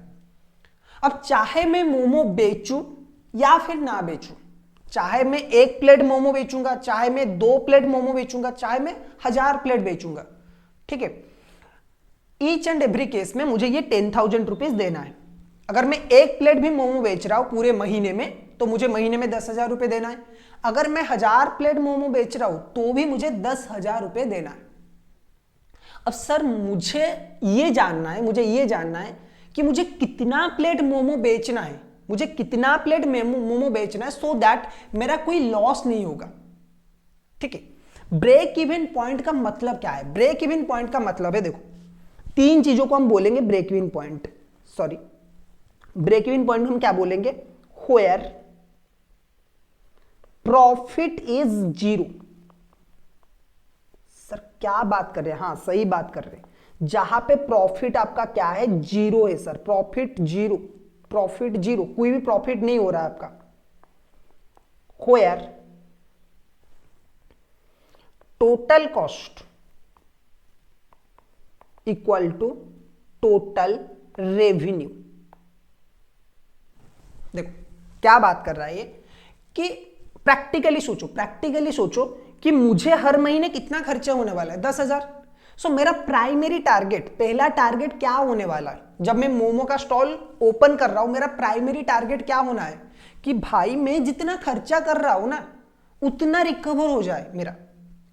अब चाहे मैं मोमो बेचूं या फिर ना बेचूं, चाहे मैं 1 प्लेट मोमो बेचूंगा, चाहे मैं 2 प्लेट मोमो बेचूंगा, चाहे मैं 1000 प्लेट बेचूंगा, ठीक है, ईच एंड एवरी केस में मुझे ये 10,000 रुपीज देना है। अगर मैं 1 प्लेट भी मोमो बेच रहा हूं पूरे महीने में, तो मुझे महीने में 10,000 रुपए देना है। अगर मैं 1000 प्लेट मोमो बेच रहा हूं तो भी मुझे 10,000 रुपए देना है। अब सर मुझे ये जानना है कि मुझे कितना प्लेट मोमो बेचना है, मुझे कितना प्लेट मोमो बेचना है, सो दैट मेरा कोई लॉस नहीं होगा। ठीक है, ब्रेक इवन पॉइंट का मतलब क्या है? ब्रेक इवन पॉइंट का मतलब है, देखो 3 चीजों को हम बोलेंगे break even point. Break even point हम क्या बोलेंगे? Where profit is 0। सर क्या बात कर रहे हैं? हाँ सही बात कर रहे हैं। जहां पे प्रॉफिट आपका क्या है? 0 है सर, प्रॉफिट 0, प्रॉफिट 0, कोई भी प्रॉफिट नहीं हो रहा है आपका। Where total cost equal to total revenue. देखो क्या बात कर रहा है ये, कि प्रैक्टिकली सोचो कि मुझे हर महीने कितना खर्चा होने वाला है? 10,000। सो मेरा प्राइमरी टारगेट, पहला टारगेट क्या होने वाला है? जब मैं मोमो का स्टॉल ओपन कर रहा हूं, मेरा प्राइमरी टारगेट क्या होना है? कि भाई मैं जितना खर्चा कर रहा हूं ना, उतना रिकवर हो जाए मेरा।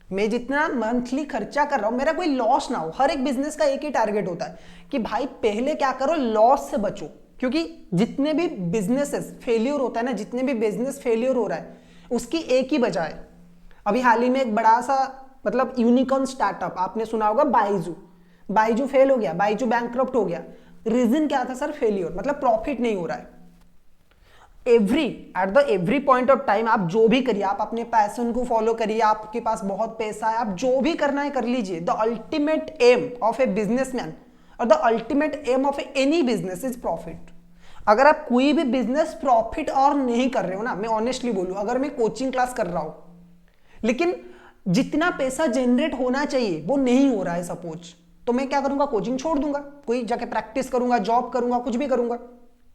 मैं जितना मंथली खर्चा कर रहा हूं, मेरा कोई लॉस ना हो। हर एक बिजनेस का एक ही टारगेट होता है कि भाई पहले क्या करो, लॉस से बचो। क्योंकि जितने भी बिजनेसेस फेलियर होता है ना, जितने भी बिजनेस फेलियर हो रहा है, उसकी एक ही वजह है। अभी हाल ही में एक बड़ा सा मतलब यूनिकॉर्न स्टार्टअप आपने सुना होगा, बाइजू फेल हो गया, बाइजू बैंकक्रप्ट हो गया। रीजन क्या था सर? फेलियर, मतलब प्रॉफिट नहीं हो रहा है। At the every point of time आप जो भी करिए, आप अपने पैशन को फॉलो करिए, आपके पास बहुत पैसा है, आप जो भी करना है कर लीजिए। The ultimate aim of a businessman और the ultimate aim of any business is profit. अगर आप कोई भी बिजनेस प्रॉफिट और नहीं कर रहे हो ना, मैं ऑनेस्टली बोलूं, अगर मैं कोचिंग क्लास कर रहा हूं लेकिन जितना पैसा जनरेट होना चाहिए वो नहीं हो रहा है सपोज, तो मैं क्या करूंगा? कोचिंग छोड़ दूंगा, कोई जाके प्रैक्टिस करूंगा, जॉब करूंगा, कुछ भी करूंगा।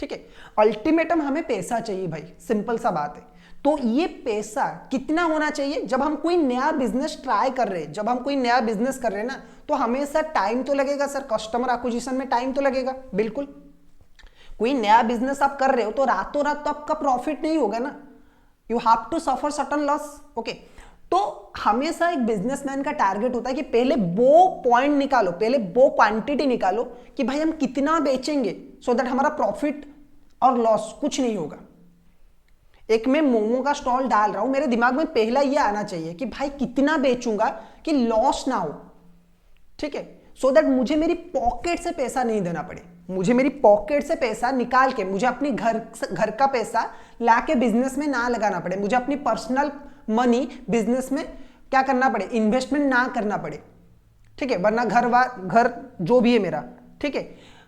ठीक है, अल्टीमेटम हमें पैसा चाहिए भाई, सिंपल सा बात है। तो ये पैसा कितना होना चाहिए? जब हम कोई नया बिजनेस ट्राई कर रहे हैं, जब हम कोई नया बिजनेस कर रहे हैं ना, तो हमेशा टाइम तो लगेगा सर, कस्टमर एक्विजिशन में टाइम तो लगेगा। बिल्कुल, कोई नया बिजनेस आप कर रहे हो तो रातों रात तो आपका प्रॉफिट नहीं होगा ना, you have to suffer certain loss. Okay, तो हमेशा एक बिजनेसमैन का टारगेट होता है कि पहले वो पॉइंट निकालो, पहले वो क्वांटिटी निकालो कि भाई हम कितना बेचेंगे, सो दैट हमारा प्रॉफिट और लॉस कुछ नहीं होगा। एक मैं मोमो का स्टॉल डाल रहा हूं, मेरे दिमाग में पहला ये आना चाहिए कि भाई कितना बेचूंगा कि लॉस ना हो, ठीक है, सो दैट मुझे मेरी पॉकेट से पैसा नहीं देना पड़े, मुझे मेरी पॉकेट से पैसा निकाल के मुझे अपनी घर का पैसा लाके बिजनेस में ना लगाना पड़े, मुझे अपनी पर्सनल मनी बिजनेस में क्या करना पड़े, इन्वेस्टमेंट ना करना पड़े, ठीक है, वरना घर जो भी है मेरा, ठीक है,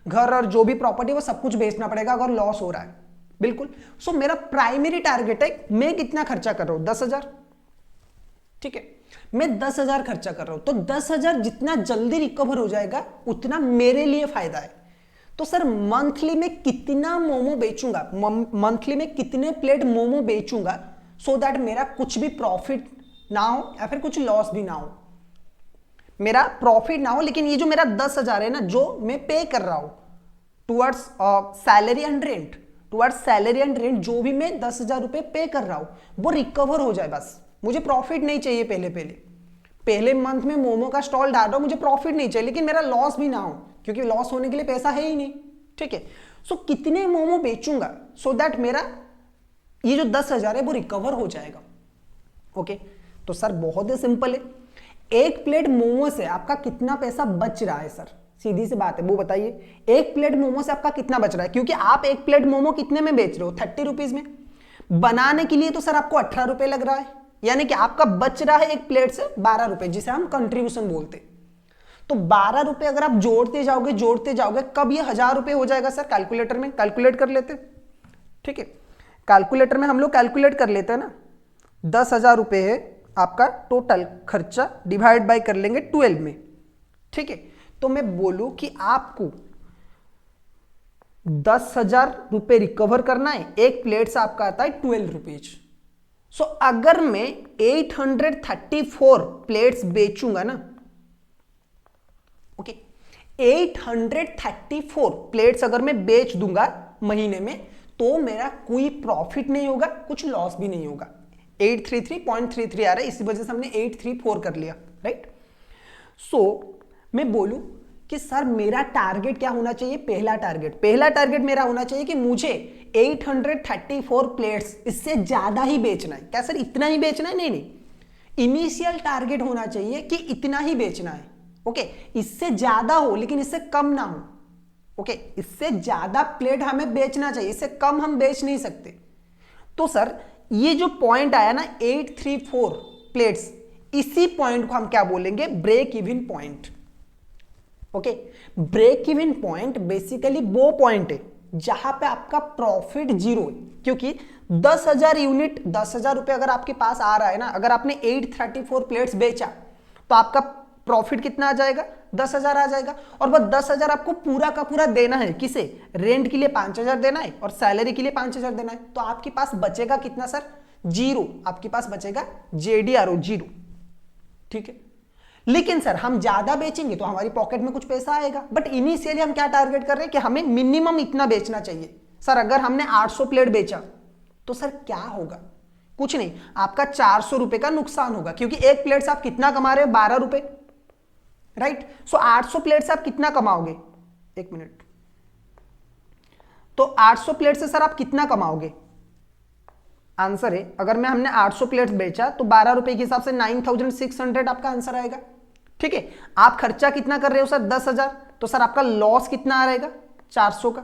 घर और जो भी प्रॉपर्टी वो सब कुछ बेचना पड़ेगा अगर लॉस हो रहा है, बिल्कुल। सो मेरा प्राइमरी टारगेट है मैं कितना खर्चा कर रहा हूं, 10,000, ठीक है, मैं 10,000 खर्चा कर रहा हूं, तो 10,000 जितना जल्दी रिकवर हो जाएगा उतना मेरे लिए फायदा है। तो सर मंथली में कितना मोमो बेचूंगा, मंथली में कितने प्लेट मोमो बेचूंगा सो दैट मेरा कुछ भी प्रॉफिट ना हो या फिर कुछ लॉस भी ना हो, मेरा प्रॉफिट ना हो, लेकिन ये जो मेरा 10,000 है ना जो मैं पे कर रहा हूं towards salary and rent, towards salary and rent जो भी मैं 10,000 रुपए पे कर रहा हूं वो रिकवर हो जाए, बस मुझे प्रॉफिट नहीं चाहिए। पहले मंथ में मोमो का स्टॉल डाल रहा हूं, मुझे प्रॉफिट नहीं चाहिए, लेकिन मेरा लॉस भी ना हो, क्योंकि लॉस होने के लिए पैसा है ही नहीं, ठीक है। सो कितने मोमो बेचूंगा सो दैट मेरा ये जो 10,000 है वो रिकवर हो जाएगा, ओके। तो सर बहुत ही सिंपल है, एक प्लेट मोमो से आपका कितना पैसा बच रहा है सर, सीधी सी बात है, वो बताइए, एक प्लेट मोमो से आपका कितना बच रहा है, क्योंकि आप एक प्लेट मोमो कितने में बेच रहे हो, 30 रुपीज में, बनाने के लिए तो सर आपको 18 रुपए लग रहा है, यानी कि आपका बच रहा है एक प्लेट से 12 रुपए, जिसे हम कंट्रीब्यूशन बोलते। तो 12 रुपए अगर आप जोड़ते जाओगे कब ये 1,000 रुपए हो जाएगा सर, कैलकुलेटर में कैलकुलेट कर लेते, ठीक है, कैलकुलेटर में हम लोग कैलकुलेट कर लेते हैं ना, 10,000 रुपए है आपका टोटल खर्चा, डिवाइड बाय कर लेंगे 12 में, ठीक है। तो मैं बोलूं कि आपको 10,000 रुपए रिकवर करना है, एक प्लेट से आपका आता है 12 रुपीज। सो अगर मैं 834 प्लेट्स बेचूंगा ना, ओके, 834 प्लेट्स अगर मैं बेच दूंगा महीने में, तो मेरा कोई प्रॉफिट नहीं होगा, कुछ लॉस भी नहीं होगा। 833.33 आ रहा है, इसी वजह से हमने 834 कर लिया, राइट। सो मैं बोलूं कि सर मेरा टारगेट क्या होना चाहिए, पहला टारगेट मेरा होना चाहिए कि मुझे 834 प्लेट्स, इससे ज्यादा ही बेचना है। क्या सर इतना ही बेचना है? नहीं, इनिशियल टारगेट होना चाहिए कि इतना ही बेचना है, ओके, इससे ज्यादा हो लेकिन इससे कम ना हो, ओके, इससे ज्यादा प्लेट हमें बेचना चाहिए, इससे कम हम बेच नहीं सकते। तो सर ये जो पॉइंट आया ना 834 प्लेट्स, इसी पॉइंट को हम क्या बोलेंगे, break even point, okay. Break even point basically वो पॉइंट है जहां पे आपका प्रॉफिट जीरो है, क्योंकि 10,000 यूनिट, 10,000 रुपए अगर आपके पास आ रहा है ना, अगर आपने 834 प्लेट्स बेचा तो आपका प्रॉफिट कितना आ जाएगा, 10,000 आ जाएगा, और वह 10,000 आपको पूरा का पूरा देना है, किसे, रेंट के लिए 5,000 देना है और सैलरी के लिए 5,000 देना है, तो आपके पास बचेगा कितना सर, जीरो, आपके पास बचेगा JDRO, जीरो, ठीक है। लेकिन सर हम ज्यादा बेचेंगे तो हमारी पॉकेट में कुछ पैसा आएगा, बट इनिशियली हम क्या टारगेट कर रहे हैं कि हमें मिनिमम इतना बेचना चाहिए। सर अगर हमने 800 प्लेट बेचा तो सर क्या होगा, कुछ नहीं, आपका 400 रुपए का नुकसान होगा, क्योंकि एक प्लेट से आप कितना कमा रहे हो, 12 रुपए, राइट। सो 800 प्लेट से आप कितना कमाओगे, एक मिनट, तो 800 प्लेट से सर आप कितना कमाओगे, आंसर है, अगर मैं हमने 800 प्लेट्स बेचा तो 12 रुपए के हिसाब से 9,600 आपका आंसर आएगा, ठीक है। आप खर्चा कितना कर रहे हो सर, 10,000, तो सर आपका लॉस कितना आ रहेगा, 400 का।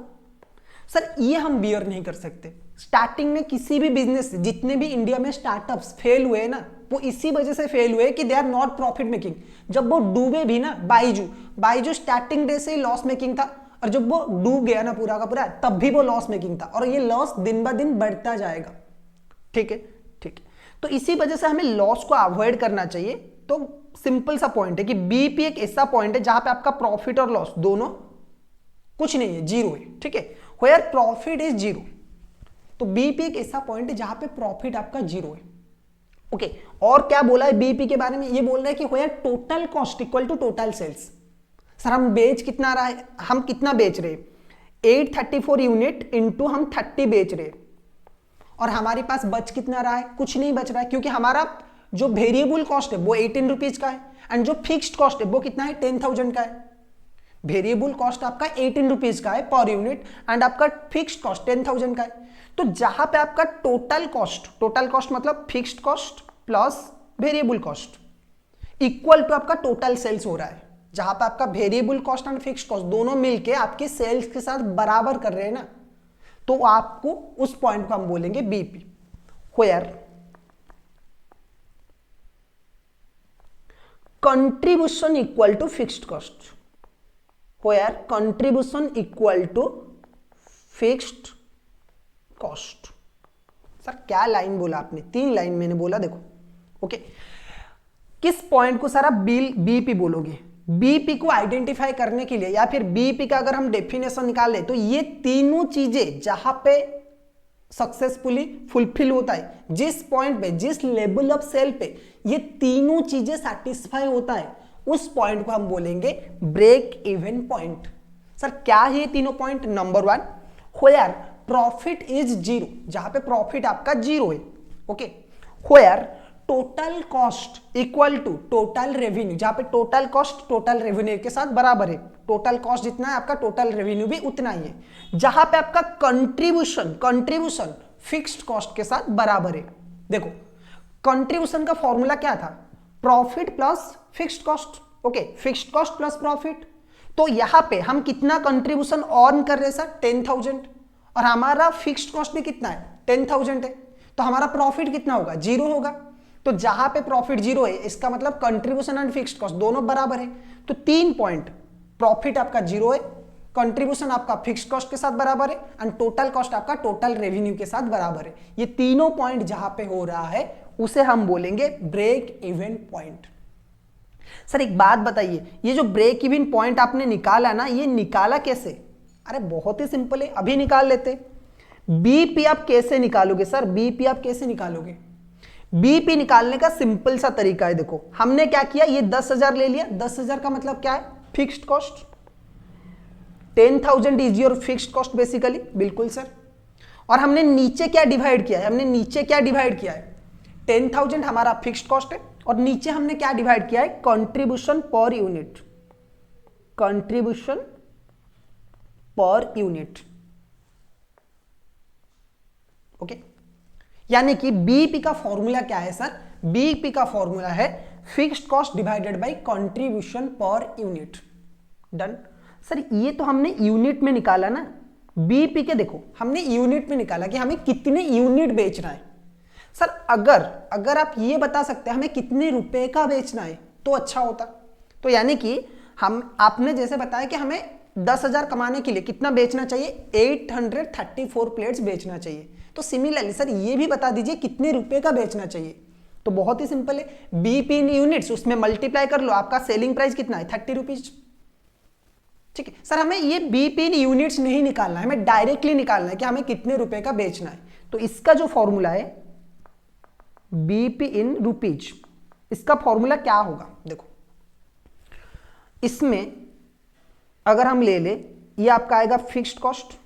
सर ये हम बियर नहीं कर सकते। स्टार्टिंग में किसी भी बिजनेस, जितने भी इंडिया में स्टार्टअप्स फेल हुए ना, वो इसी वजह से फेल हुए कि they are not profit making. जब वो डूबे भी ना, बाइजू स्टार्टिंग डे से ही लॉस मेकिंग था, और जब वो डूब गया ना पूरा का पूरा, तब भी वो लॉस मेकिंग था, और ये लॉस दिन ब दिन बढ़ता जाएगा, ठीक है, ठीक है। तो इसी वजह से हमें लॉस को अवॉइड करना चाहिए। तो सिंपल सा पॉइंट है कि बीपी एक ऐसा पॉइंट है जहां पे आपका प्रॉफिट और लॉस दोनों कुछ नहीं है, जीरो है, ठीक है, वेयर प्रॉफिट इज जीरो। तो बीपी एक ऐसा पॉइंट है जहां पे प्रॉफिट आपका जीरो है, ओके। और क्या बोला है बीपी के बारे में, ये बोल रहा है कि where total cost equal to total sales. Sir हम बेच कितना रहा है, हम कितना बेच रहे हैं, 834 यूनिट इंटू हम 30 बेच रहे हैं, और हमारे पास बच कितना रहा है, कुछ नहीं बच रहा है, क्योंकि हमारा जो वेरिएबल कॉस्ट है वो 18 रुपीज का है, एंड जो फिक्स्ड कॉस्ट है वो कितना है, 10,000 का है। वेरिएबल कॉस्ट आपका 18 रुपीज का है पर यूनिट एंड आपका फिक्स्ड कॉस्ट 10,000 का है। तो जहां पे आपका टोटल कॉस्ट मतलब fixed cost plus variable cost equal to आपका टोटल सेल्स हो रहा है, जहां पे आपका variable cost and fixed cost दोनों मिलके आपके सेल्स के साथ बराबर कर रहे हैं ना, तो आपको उस पॉइंट को हम बोलेंगे BP, where contribution equal to fixed cost, where contribution equal to fixed cost. Sir क्या लाइन बोला आपने? 3 लाइन मैंने बोला, देखो ओके। किस पॉइंट को सर आप बीपी बोलोगे? बीपी को आइडेंटिफाई करने के लिए या फिर बीपी का अगर हम डेफिनेशन निकाल ले तो ये तीनों चीजें जहां पे सक्सेसफुली फुलफिल होता है, जिस पॉइंट पे, जिस लेवल ऑफ सेल पे ये तीनों चीजें सेटिस्फाई होता है, उस पॉइंट को हम बोलेंगे ब्रेक इवन पॉइंट। सर क्या है ये तीनों point? Number 1 where profit is 0, जहां पे प्रॉफिट आपका 0 है, okay. Where total cost equal to total revenue, जहां पे टोटल कॉस्ट टोटल रेवेन्यू के साथ बराबर है, टोटल कॉस्ट जितना है आपका टोटल रेवेन्यू भी उतना ही है। जहां पे आपका कंट्रीब्यूशन फिक्स्ड कॉस्ट के साथ बराबर है। देखो कंट्रीब्यूशन का फॉर्मूला क्या था? Profit plus fixed cost, okay, fixed cost plus profit. तो यहां पे हम कितना कंट्रीब्यूशन अर्न कर रहे हैं सर? 10,000, और हमारा फिक्स्ड कॉस्ट भी कितना है? 10,000 है, तो हमारा प्रॉफिट कितना होगा? 0 होगा। तो जहां पे प्रॉफिट 0 है इसका मतलब कंट्रीब्यूशन एंड फिक्स्ड कॉस्ट दोनों बराबर है। तो 3 पॉइंट, प्रॉफिट आपका 0 है, कंट्रीब्यूशन आपका फिक्स्ड कॉस्ट के साथ बराबर है एंड टोटल कॉस्ट आपका टोटल रेवेन्यू के साथ बराबर है। ये तीनों पॉइंट जहां पे हो रहा है उसे हम बोलेंगे ब्रेक इवन पॉइंट। सर एक बात बताइए, ये जो ब्रेक इवन पॉइंट आपने निकाला ना, ये निकाला कैसे? अरे बहुत ही सिंपल है, अभी निकाल लेते। बीपी आप कैसे निकालोगे सर? बीपी आप कैसे निकालोगे? बीपी निकालने का सिंपल सा तरीका है। देखो हमने क्या किया, ये 10,000 ले लिया। 10,000 का मतलब क्या है? Fixed cost. 10,000 is your fixed cost basically, बिल्कुल सर। और हमने नीचे क्या डिवाइड किया है? हमने नीचे क्या डिवाइड किया है? 10,000 हमारा फिक्स्ड कॉस्ट है और नीचे हमने क्या डिवाइड किया है? Contribution per unit, contribution per unit, okay. यानी कि बीपी का फॉर्मूला क्या है सर? बीपी का फॉर्मूला है fixed cost divided by contribution per unit. Done. Sir ये तो हमने यूनिट में निकाला ना, बीपी के देखो हमने यूनिट में निकाला कि हमें कितने यूनिट बेचना है। सर अगर आप ये बता सकते हैं हमें कितने रुपए का बेचना है तो अच्छा होता। तो यानी कि आपने जैसे बताया कि हमें 10,000 कमाने के लिए कितना बेचना चाहिए? 834 प्लेट्स बेचना चाहिए। तो सिमिलरली सर ये भी बता दीजिए कितने रुपए का बेचना चाहिए। तो बहुत ही सिंपल है, बीपी इन यूनिट्स, उसमें मल्टीप्लाई कर लो, आपका सेलिंग प्राइस कितना है? 30 रुपीज। ठीक है सर, हमें ये बीपी इन यूनिट्स नहीं निकालना है, हमें डायरेक्टली निकालना है कि हमें कितने रुपए का बेचना है। तो इसका जो फॉर्मूला है बीपी इन रुपीज, इसका फॉर्मूला क्या होगा? देखो इसमें अगर हम ले ले, ये आपका आएगा फिक्स्ड कॉस्ट,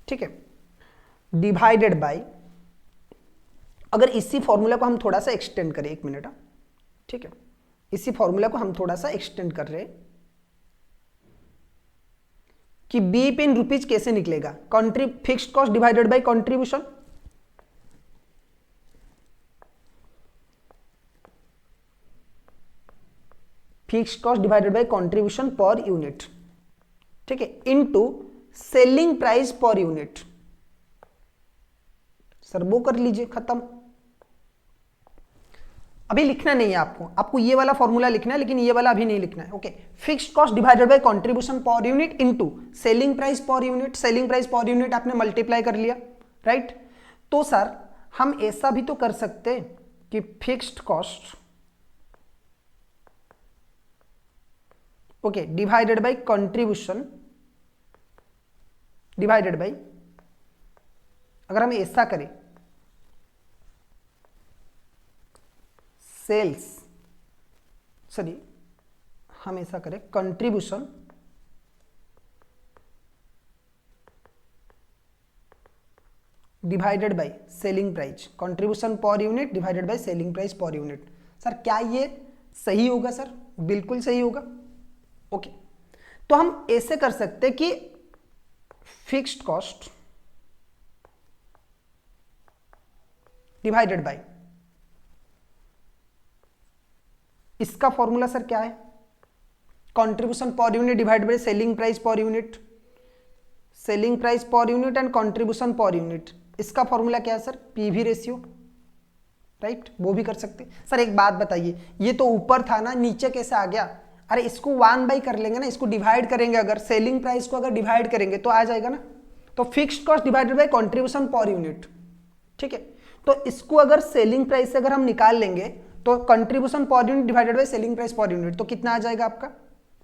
ठीक है, डिवाइडेड बाय, अगर इसी फॉर्मूला को हम थोड़ा सा एक्सटेंड करें, 1 मिनट, ठीक है, इसी फॉर्मूला को हम थोड़ा सा एक्सटेंड कर रहे हैं कि बीपी इन रुपीज कैसे निकलेगा? Fixed cost divided by contribution, fixed cost divided by contribution per unit, ठीक है, into selling price per unit. Sir वो कर लीजिए, खत्म। अभी लिखना नहीं है आपको ये वाला फॉर्मूला लिखना है, लेकिन ये वाला अभी नहीं लिखना है, okay. Fixed cost divided by contribution per unit into selling price per unit. Selling price per unit आपने मल्टीप्लाई कर लिया, राइट। तो सर हम ऐसा भी तो कर सकते हैं कि fixed cost, okay, divided by contribution divided bye, अगर हम ऐसा करें सेल्स, सॉरी हम ऐसा करें contribution divided by selling price, contribution per unit divided by selling price per unit. Sir क्या ये सही होगा सर? बिल्कुल सही होगा। ओके, तो हम ऐसे कर सकते हैं कि फिक्स्ड कॉस्ट डिवाइडेड बाय, इसका फॉर्मूला सर क्या है, contribution per unit divide by selling price per unit, selling price पर unit and contribution per unit, इसका फॉर्मूला क्या है सर, पीवी रेशियो, राइट। वो भी कर सकते सर। एक बात बताइए, ये तो ऊपर था ना, नीचे कैसे आ गया? अरे इसको 1 बाई कर लेंगे ना, इसको डिवाइड करेंगे, अगर सेलिंग प्राइस को अगर डिवाइड करेंगे तो आ जाएगा ना। तो fixed cost divided by contribution per unit, ठीक है। तो इसको अगर सेलिंग प्राइस से अगर हम निकाल लेंगे तो contribution per unit divided by selling price per unit, तो कितना आ जाएगा आपका,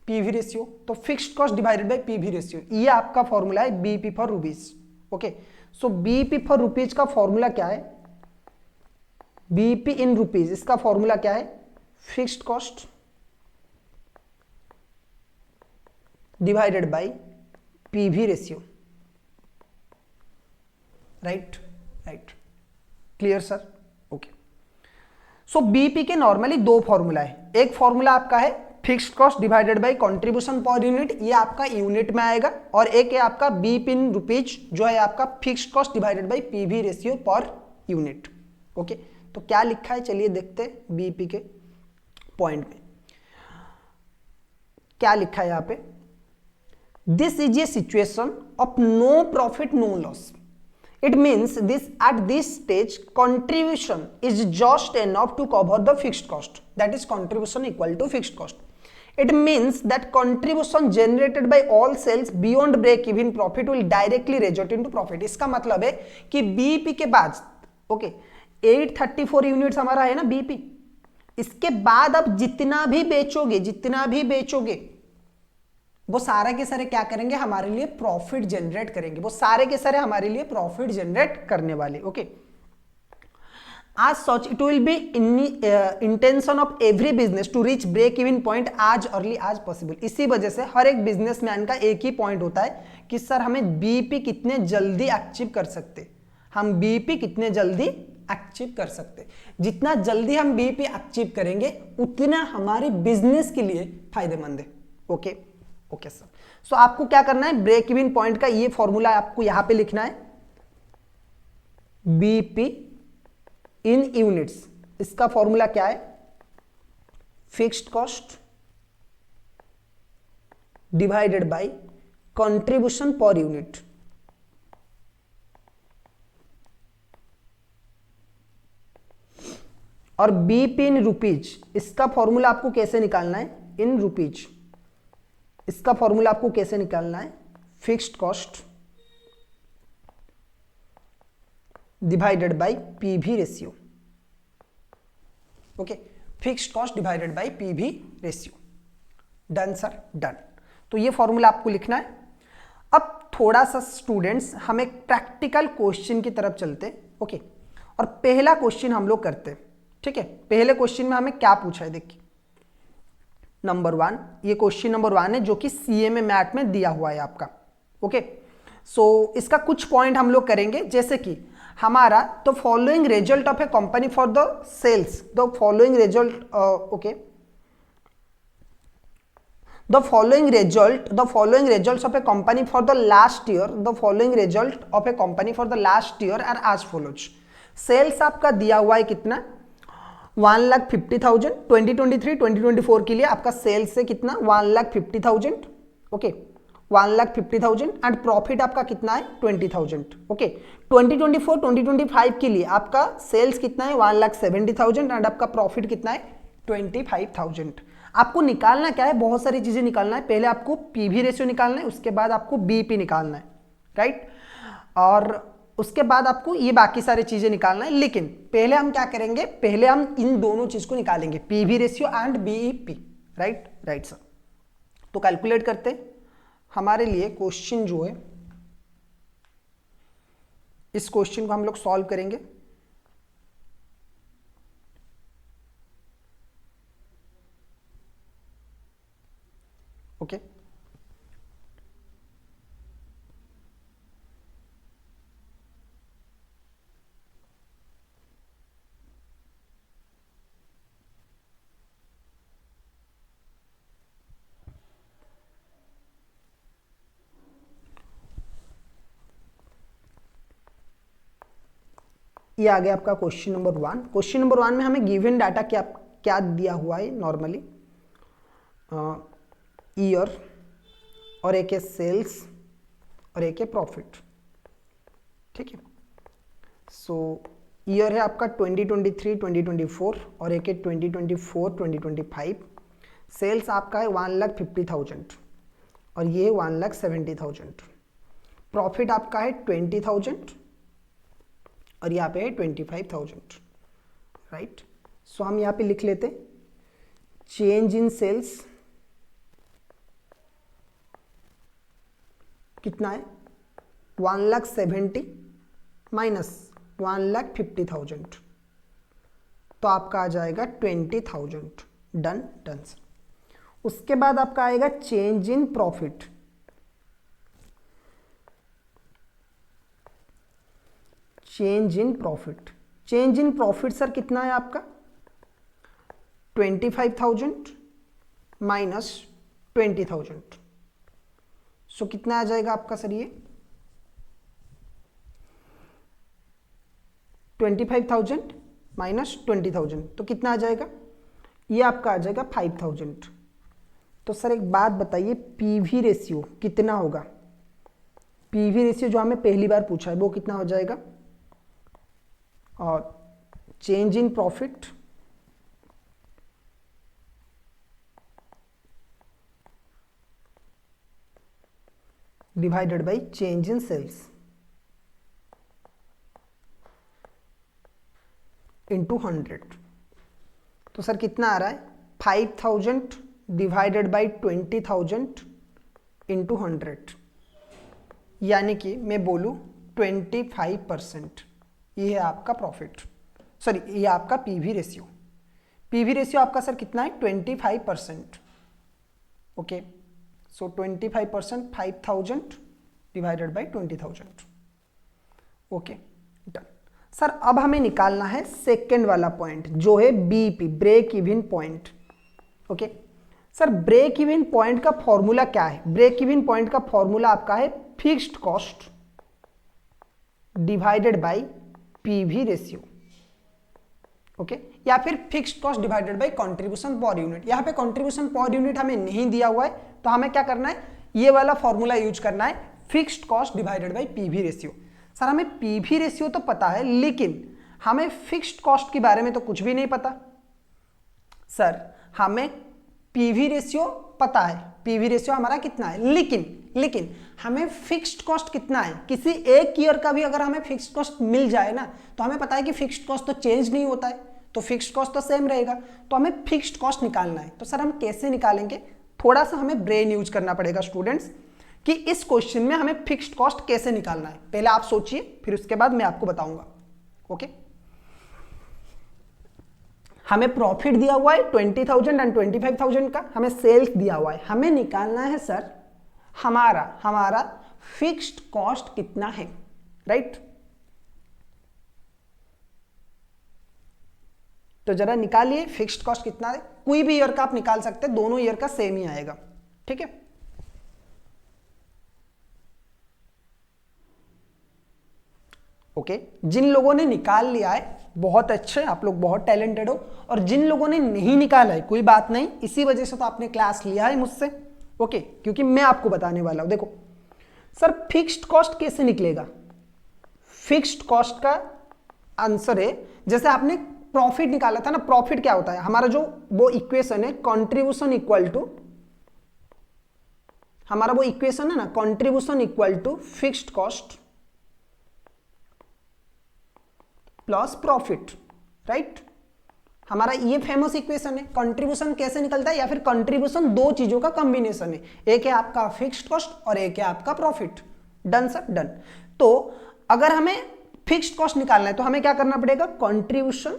पीवी रेशियो। तो fixed cost divided by PV ratio, ये आपका फॉर्मूला है BP for rupees. Okay, so BP for rupees का फॉर्मूला क्या है, बीपी इन रुपीज, इसका फॉर्मूला क्या है, fixed cost divided by PV ratio, right right, clear sir. Okay, so BP के नॉर्मली दो फॉर्मूला है, एक फॉर्मूला आपका है fixed cost divided by contribution per unit, ये आपका यूनिट में आएगा, और एक है आपका बीपी इन रुपीज जो है आपका fixed cost divided by PV ratio पर यूनिट। ओके, तो क्या लिखा है चलिए देखते हैं, बीपी के पॉइंट में क्या लिखा है यहां पे, this is a situation of no profit no loss, it means this at this stage contribution is just enough to cover the fixed cost, that is contribution equal to fixed cost. It means that contribution generated by all sales beyond break even profit will directly result into profit. इसका मतलब है कि BP के बाद, okay 834 units हमारा है ना BP, इसके बाद आप जितना भी बेचोगे वो सारे के सारे क्या करेंगे, हमारे लिए प्रॉफिट जनरेट करेंगे, वो सारे के सारे हमारे लिए प्रॉफिट जनरेट करने वाले। Okay, as such it will be intention of every business to reach break even point as early as possible। इसी वजह से हर एक बिजनेसमैन का एक ही पॉइंट होता है कि सर हमें बीपी कितने जल्दी अचीव कर सकते, हम बीपी कितने जल्दी अचीव कर सकते, जितना जल्दी हम बीपी अचीव करेंगे उतना हमारे बिजनेस के लिए फायदेमंद है। ओके ओके सर, सो आपको क्या करना है, ब्रेक इवन पॉइंट का ये फॉर्मूला आपको यहां पे लिखना है, बीपी इन यूनिट्स, इसका फॉर्मूला क्या है, fixed cost divided by contribution per unit. और बीपी इन रुपीज, इसका फॉर्मूला आपको कैसे निकालना है, इन रुपीज, इसका फॉर्मूला आपको कैसे निकालना है, fixed cost divided by PV ratio. Okay, fixed cost divided by PV ratio, done sir, done. तो ये फॉर्मूला आपको लिखना है। अब थोड़ा सा स्टूडेंट्स हम एक प्रैक्टिकल क्वेश्चन की तरफ चलते हैं। ओके, और पहला क्वेश्चन हम लोग करते हैं, ठीक है। पहले क्वेश्चन में हमें क्या पूछा है, देखिए नंबर 1, ये क्वेश्चन नंबर 1 है जो कि सीएमए मैथ में दिया हुआ है आपका। ओके, सो इसका कुछ पॉइंट हम लोग करेंगे, जैसे कि हमारा तो following result of a company for the sales, the following result, okay, the following results of a company for the last year, the following result of a company for the last year are as follows। Sales आपका दिया हुआ है कितना, 1,50,000, 2023-2024 के लिए आपका sales है कितना, 1,50,000, ओके 1,50,000, एंड प्रॉफिट आपका कितना है 20,000। ओके, 2024-2025 के लिए आपका सेल्स कितना है 1,70,000 एंड आपका प्रॉफिट कितना है 25,000। आपको निकालना क्या है, बहुत सारी चीजें निकालना है, पहले आपको पीवी रेशियो निकालना है, उसके बाद आपको बीपी निकालना है, राइट, और उसके बाद आपको ये बाकी सारी चीजें निकालना है। लेकिन पहले हम क्या करेंगे, पहले हम इन दोनों चीज को निकालेंगे, PV ratio and BEP, right right sir. तो कैलकुलेट करते हमारे लिए क्वेश्चन जो है, इस क्वेश्चन को हम लोग सॉल्व करेंगे। ओके, ये आ गया आपका क्वेश्चन नंबर 1। क्वेश्चन नंबर 1 में हमें गिवन डाटा क्या क्या दिया हुआ है नॉर्मली, ईयर और एक है सेल्स और एक है प्रॉफिट, ठीक है। सो ईयर है आपका 2023 2024 और एक है 2024 2025। सेल्स आपका है 1,50,000 और ये है 1,70,000। प्रॉफिट आपका है 20,000 और यहाँ पे है 25,000, राइट। सो हम यहाँ पे लिख लेते चेंज इन सेल्स कितना है 1,70,000 माइनस 1,50,000, तो आपका आ जाएगा 20,000। Done done sir. उसके बाद आपका आएगा change in profit. Change in profit, change in profit sir कितना है आपका 25,000 माइनस 20,000। सो कितना आ जाएगा आपका सर ये 25,000 माइनस 20,000, तो कितना आ जाएगा ये आपका आ जाएगा 5,000। तो सर एक बात बताइए पीवी रेशियो कितना होगा? पीवी रेशियो जो हमें पहली बार पूछा है वो कितना हो जाएगा, और change in profit divided by change in sales into 100। तो सर कितना आ रहा है 5,000 डिवाइडेड बाई 20,000 इंटू 100, यानी कि मैं बोलूँ 25%। ये है आपका प्रॉफिट, सॉरी ये आपका पीवी रेशियो। पीवी रेशियो आपका सर कितना है 25%। Okay, so 25% 5,000 divided by 20,000। Okay done sir. अब हमें निकालना है सेकेंड वाला पॉइंट जो है BEP, break even point. Okay sir, break even point का फॉर्मूला क्या है? ब्रेक इवन पॉइंट का फॉर्मूला आपका है fixed cost divided by PV ratio. Okay, या फिर fixed cost divided by contribution per unit. यहां पे कंट्रीब्यूशन पर यूनिट हमें नहीं दिया हुआ है, तो हमें क्या करना है, ये वाला फॉर्मूला यूज करना है, fixed cost divided by PV ratio. Sir हमें पीवी रेशियो तो पता है, लेकिन हमें फिक्स्ड कॉस्ट के बारे में तो कुछ भी नहीं पता। सर हमें पीवी रेशियो पता है, पीवी रेशियो हमारा कितना है, लेकिन हमें फिक्स्ड कॉस्ट कितना है। किसी एक ईयर का भी अगर हमें फिक्स्ड कॉस्ट मिल जाए ना, तो हमें पता है कि फिक्स्ड कॉस्ट तो चेंज नहीं होता है, तो फिक्स्ड कॉस्ट तो सेम रहेगा। तो हमें फिक्स्ड कॉस्ट निकालना है। तो सर हम कैसे निकालेंगे, थोड़ा सा हमें ब्रेन यूज करना पड़ेगा स्टूडेंट्स, कि इस क्वेश्चन में हमें फिक्स्ड कॉस्ट कैसे निकालना है। पहले आप सोचिए, फिर उसके बाद मैं आपको बताऊंगा। ओके, हमें प्रॉफिट दिया हुआ है 20,000 एंड 25,000 का, हमें सेल्स दिया हुआ है, हमें निकालना है सर हमारा फिक्स्ड कॉस्ट कितना है, राइट। तो जरा निकालिए फिक्स्ड कॉस्ट कितना है। कोई भी ईयर का आप निकाल सकते हैं, दोनों ईयर का सेम ही आएगा, ठीक है। ओके, जिन लोगों ने निकाल लिया है बहुत अच्छे, आप लोग बहुत टैलेंटेड हो, और जिन लोगों ने नहीं निकाला है कोई बात नहीं, इसी वजह से तो आपने क्लास लिया है मुझसे। ओके, क्योंकि मैं आपको बताने वाला हूं। देखो सर, फिक्स्ड कॉस्ट कैसे निकलेगा? फिक्स्ड कॉस्ट का आंसर है, जैसे आपने प्रॉफिट निकाला था ना, प्रॉफिट क्या होता है हमारा, जो वो इक्वेशन है कंट्रीब्यूशन इक्वल टू, हमारा वो इक्वेशन है ना contribution equal to fixed cost plus profit, right. हमारा ये फेमस इक्वेशन है। कंट्रीब्यूशन कैसे निकलता है, या फिर कंट्रीब्यूशन दो चीजों का कॉम्बिनेशन है, एक है आपका फिक्स्ड कॉस्ट और एक है आपका प्रॉफिट। Done sir, done. तो अगर हमें फिक्स्ड कॉस्ट निकालना है तो हमें क्या करना पड़ेगा, कंट्रीब्यूशन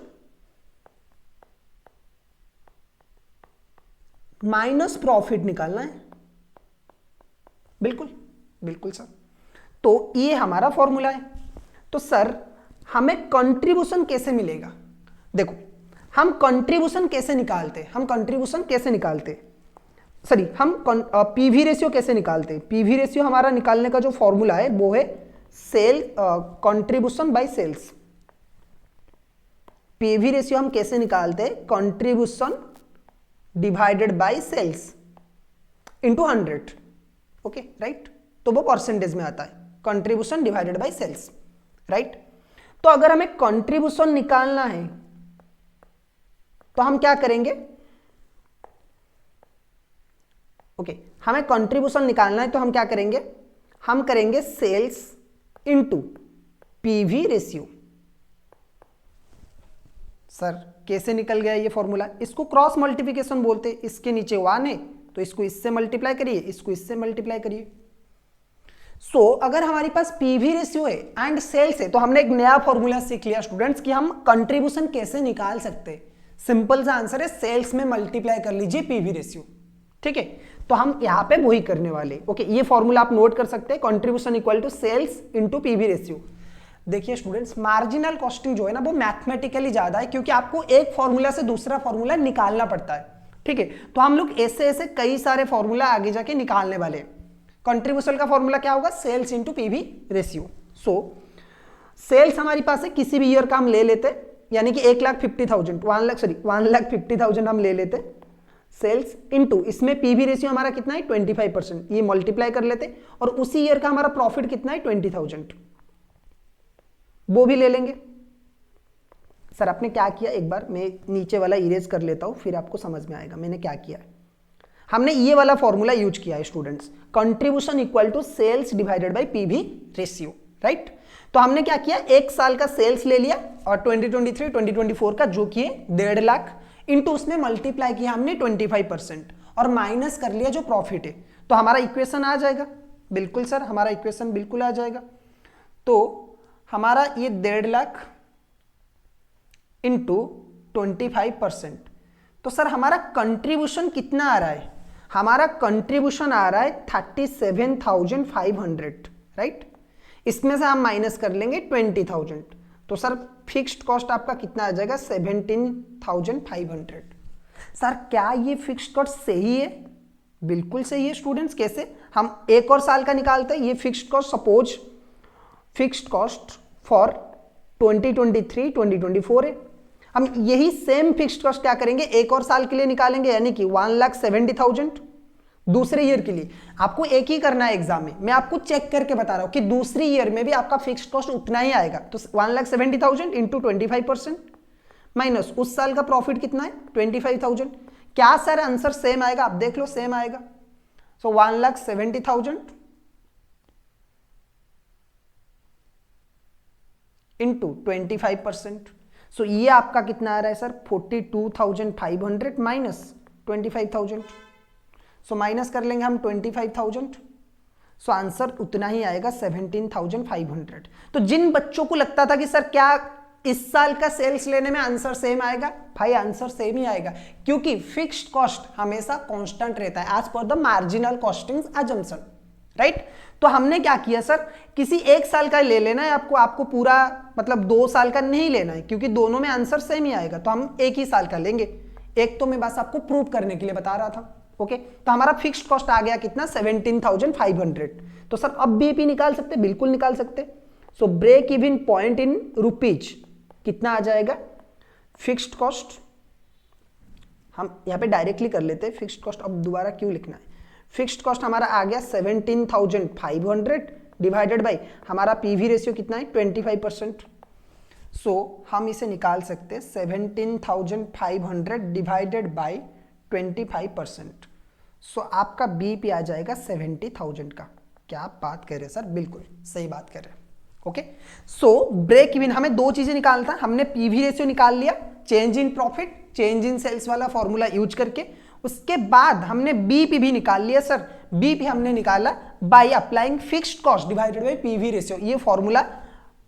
माइनस प्रॉफिट निकालना है। बिल्कुल बिल्कुल सर, तो ये हमारा फॉर्मूला है। तो सर हमें कंट्रीब्यूशन कैसे मिलेगा? देखो हम कंट्रीब्यूशन कैसे निकालते, सॉरी हम पीवी रेशियो कैसे निकालते हैं। पीवी रेशियो हमारा निकालने का जो फॉर्मूला है वो है sale contribution by sales. PV ratio हम कैसे निकालते हैं, contribution divided by sales into 100, okay right, तो वो परसेंटेज में आता है, contribution divided by sales, right. तो अगर हमें कंट्रीब्यूशन निकालना है तो हम क्या करेंगे, ओके हमें कंट्रीब्यूशन निकालना है तो हम क्या करेंगे, हम करेंगे sales into PV ratio. Sir कैसे निकल गया ये फॉर्मूला, इसको क्रॉस मल्टीप्लिकेशन बोलते हैं, इसके नीचे 1 है तो इसको इससे मल्टीप्लाई करिए, इसको इससे मल्टीप्लाई करिए। सो अगर हमारे पास पीवी रेशियो है एंड सेल्स है तो हमने एक नया फॉर्मूला सीख लिया स्टूडेंट्स कि हम कंट्रीब्यूशन कैसे निकाल सकते हैं। सिंपल सा आंसर है, सेल्स में मल्टीप्लाई कर लीजिए पीवी रेशियो, ठीक है। तो हम यहां पे वही करने वाले, ओके ये फॉर्मूला आप नोट कर सकते हैं, contribution equal to sales into PV ratio. देखिए स्टूडेंट्स, मार्जिनल कॉस्टिंग जो है ना वो मैथमेटिकली ज्यादा है, क्योंकि आपको एक फॉर्मूला से दूसरा फॉर्मूला निकालना पड़ता है, ठीक है। तो हम लोग ऐसे ऐसे कई सारे फॉर्मूला आगे जाके निकालने वाले हैं। कंट्रीब्यूशन का फॉर्मूला क्या होगा, sales into PV ratio. So sales हमारे पास है, किसी भी ईयर का हम ले लेते, यानी कि 1,50,000 1,50,000 हम ले लेते सेल्स इनटू, इसमें पीवी रेशियो हमारा कितना है 25%, ये मल्टीप्लाई कर लेते, और उसी ईयर का हमारा प्रॉफिट कितना है 20,000, वो भी ले लेंगे। सर आपने क्या किया, एक बार मैं नीचे वाला इरेज कर लेता हूं फिर आपको समझ में आएगा मैंने क्या किया है। हमने ये वाला फॉर्मूला यूज किया है students, contribution equal to sales divided by PV ratio, right. तो हमने क्या किया, एक साल का सेल्स ले लिया और 2023-2024 का जो कि 1.5 लाख इंटू उसमें मल्टीप्लाई किया हमने 25% और माइनस कर लिया जो प्रॉफिट है, तो हमारा इक्वेशन आ जाएगा। बिल्कुल सर, हमारा इक्वेशन बिल्कुल आ जाएगा। तो हमारा ये 1.5 लाख इंटू 25%, तो सर हमारा कंट्रीब्यूशन कितना आ रहा है, हमारा कंट्रीब्यूशन आ रहा है 37,500, राइट। इसमें से हम माइनस कर लेंगे 20,000, तो सर फिक्स्ड कॉस्ट आपका कितना आ जाएगा 17,500। सर क्या ये फिक्स्ड कॉस्ट सही है, बिल्कुल सही है स्टूडेंट्स। कैसे, हम एक और साल का निकालते हैं, ये fixed cost, suppose fixed cost for 2023-2024 है, हम यही सेम फिक्स्ड कॉस्ट क्या करेंगे एक और साल के लिए निकालेंगे, यानी कि 1,70,000 दूसरे ईयर के लिए। आपको एक ही करना है एग्जाम में, मैं आपको चेक करके बता रहा हूं कि दूसरी ईयर में भी आपका फिक्स्ड कॉस्ट उतना ही आएगा। तो 1,70,000 इंटू 25% माइनस उस साल का प्रॉफिट कितना है 25,000। क्या सर आंसर सेम आएगा, आप देख लो सेम आएगा। सो 1,70,000 इंटू 25%, सो ये आपका कितना आ रहा है सर 42,500 माइनस 25,000। सो माइनस कर लेंगे हम 25,000, सो आंसर उतना ही आएगा 17,500। तो जिन बच्चों को लगता था कि सर क्या इस साल का सेल्स लेने में आंसर सेम आएगा, भाई आंसर सेम ही आएगा, क्योंकि फिक्स्ड कॉस्ट हमेशा कांस्टेंट रहता है as per the marginal costing assumption, right. तो हमने क्या किया सर, किसी एक साल का ले लेना है आपको पूरा मतलब 2 साल का नहीं लेना है, क्योंकि दोनों में आंसर सेम ही आएगा, तो हम एक ही साल का लेंगे। एक तो मैं बस आपको प्रूव करने के लिए बता रहा था, ओके। तो हमारा फिक्स्ड कॉस्ट आ गया कितना 17,500। तो सर अब बीईपी निकाल सकते, बिल्कुल निकाल सकते। So break even point in rupees कितना आ जाएगा, फिक्स्ड कॉस्ट हम यहां पे डायरेक्टली कर लेते हैं, फिक्स्ड कॉस्ट अब दोबारा क्यों लिखना है। फिक्स्ड कॉस्ट हमारा आ गया 17,500 डिवाइडेड बाई हमारा पीवी रेशियो कितना है 25%। सो हम इसे निकाल सकते हैं 17,500 डिवाइडेड बाई 25%। सो आपका बीपी आ जाएगा 70,000 का। क्या आप बात कर रहे हैं सर, बिल्कुल सही बात कर रहे हैं, ओके। सो ब्रेक इवन हमें 2 चीजें निकालना, हमने पीवी रेशियो निकाल लिया, change in profit change in sales वाला फॉर्मूला यूज करके। उसके बाद हमने बीपी भी निकाल लिया सर, बीपी हमने निकाला by applying fixed cost divided by PV ratio, ये फॉर्मूला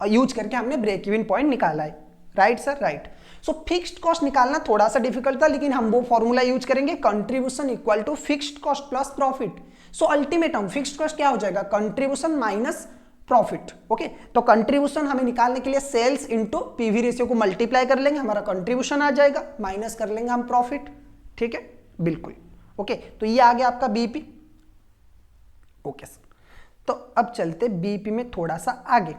यूज करके हमने ब्रेक इवन पॉइंट निकाला है, right sir, right. So fixed cost निकालना थोड़ा सा डिफिकल्ट था, लेकिन हम वो फॉर्मूला यूज करेंगे, contribution equal to fixed cost plus profit. So ultimate हम फिक्स्ड कॉस्ट क्या हो जाएगा, कंट्रीब्यूशन माइनस प्रॉफिट, ओके। तो कंट्रीब्यूशन हमें निकालने के लिए सेल्स इनटू पीवी रेशियो को मल्टीप्लाई कर लेंगे, हमारा कंट्रीब्यूशन आ जाएगा, माइनस कर लेंगे हम प्रॉफिट, ठीक है, बिल्कुल, ओके। तो ये आ गया आपका बीपी, ओके सर। तो अब चलते बीपी में थोड़ा सा आगे।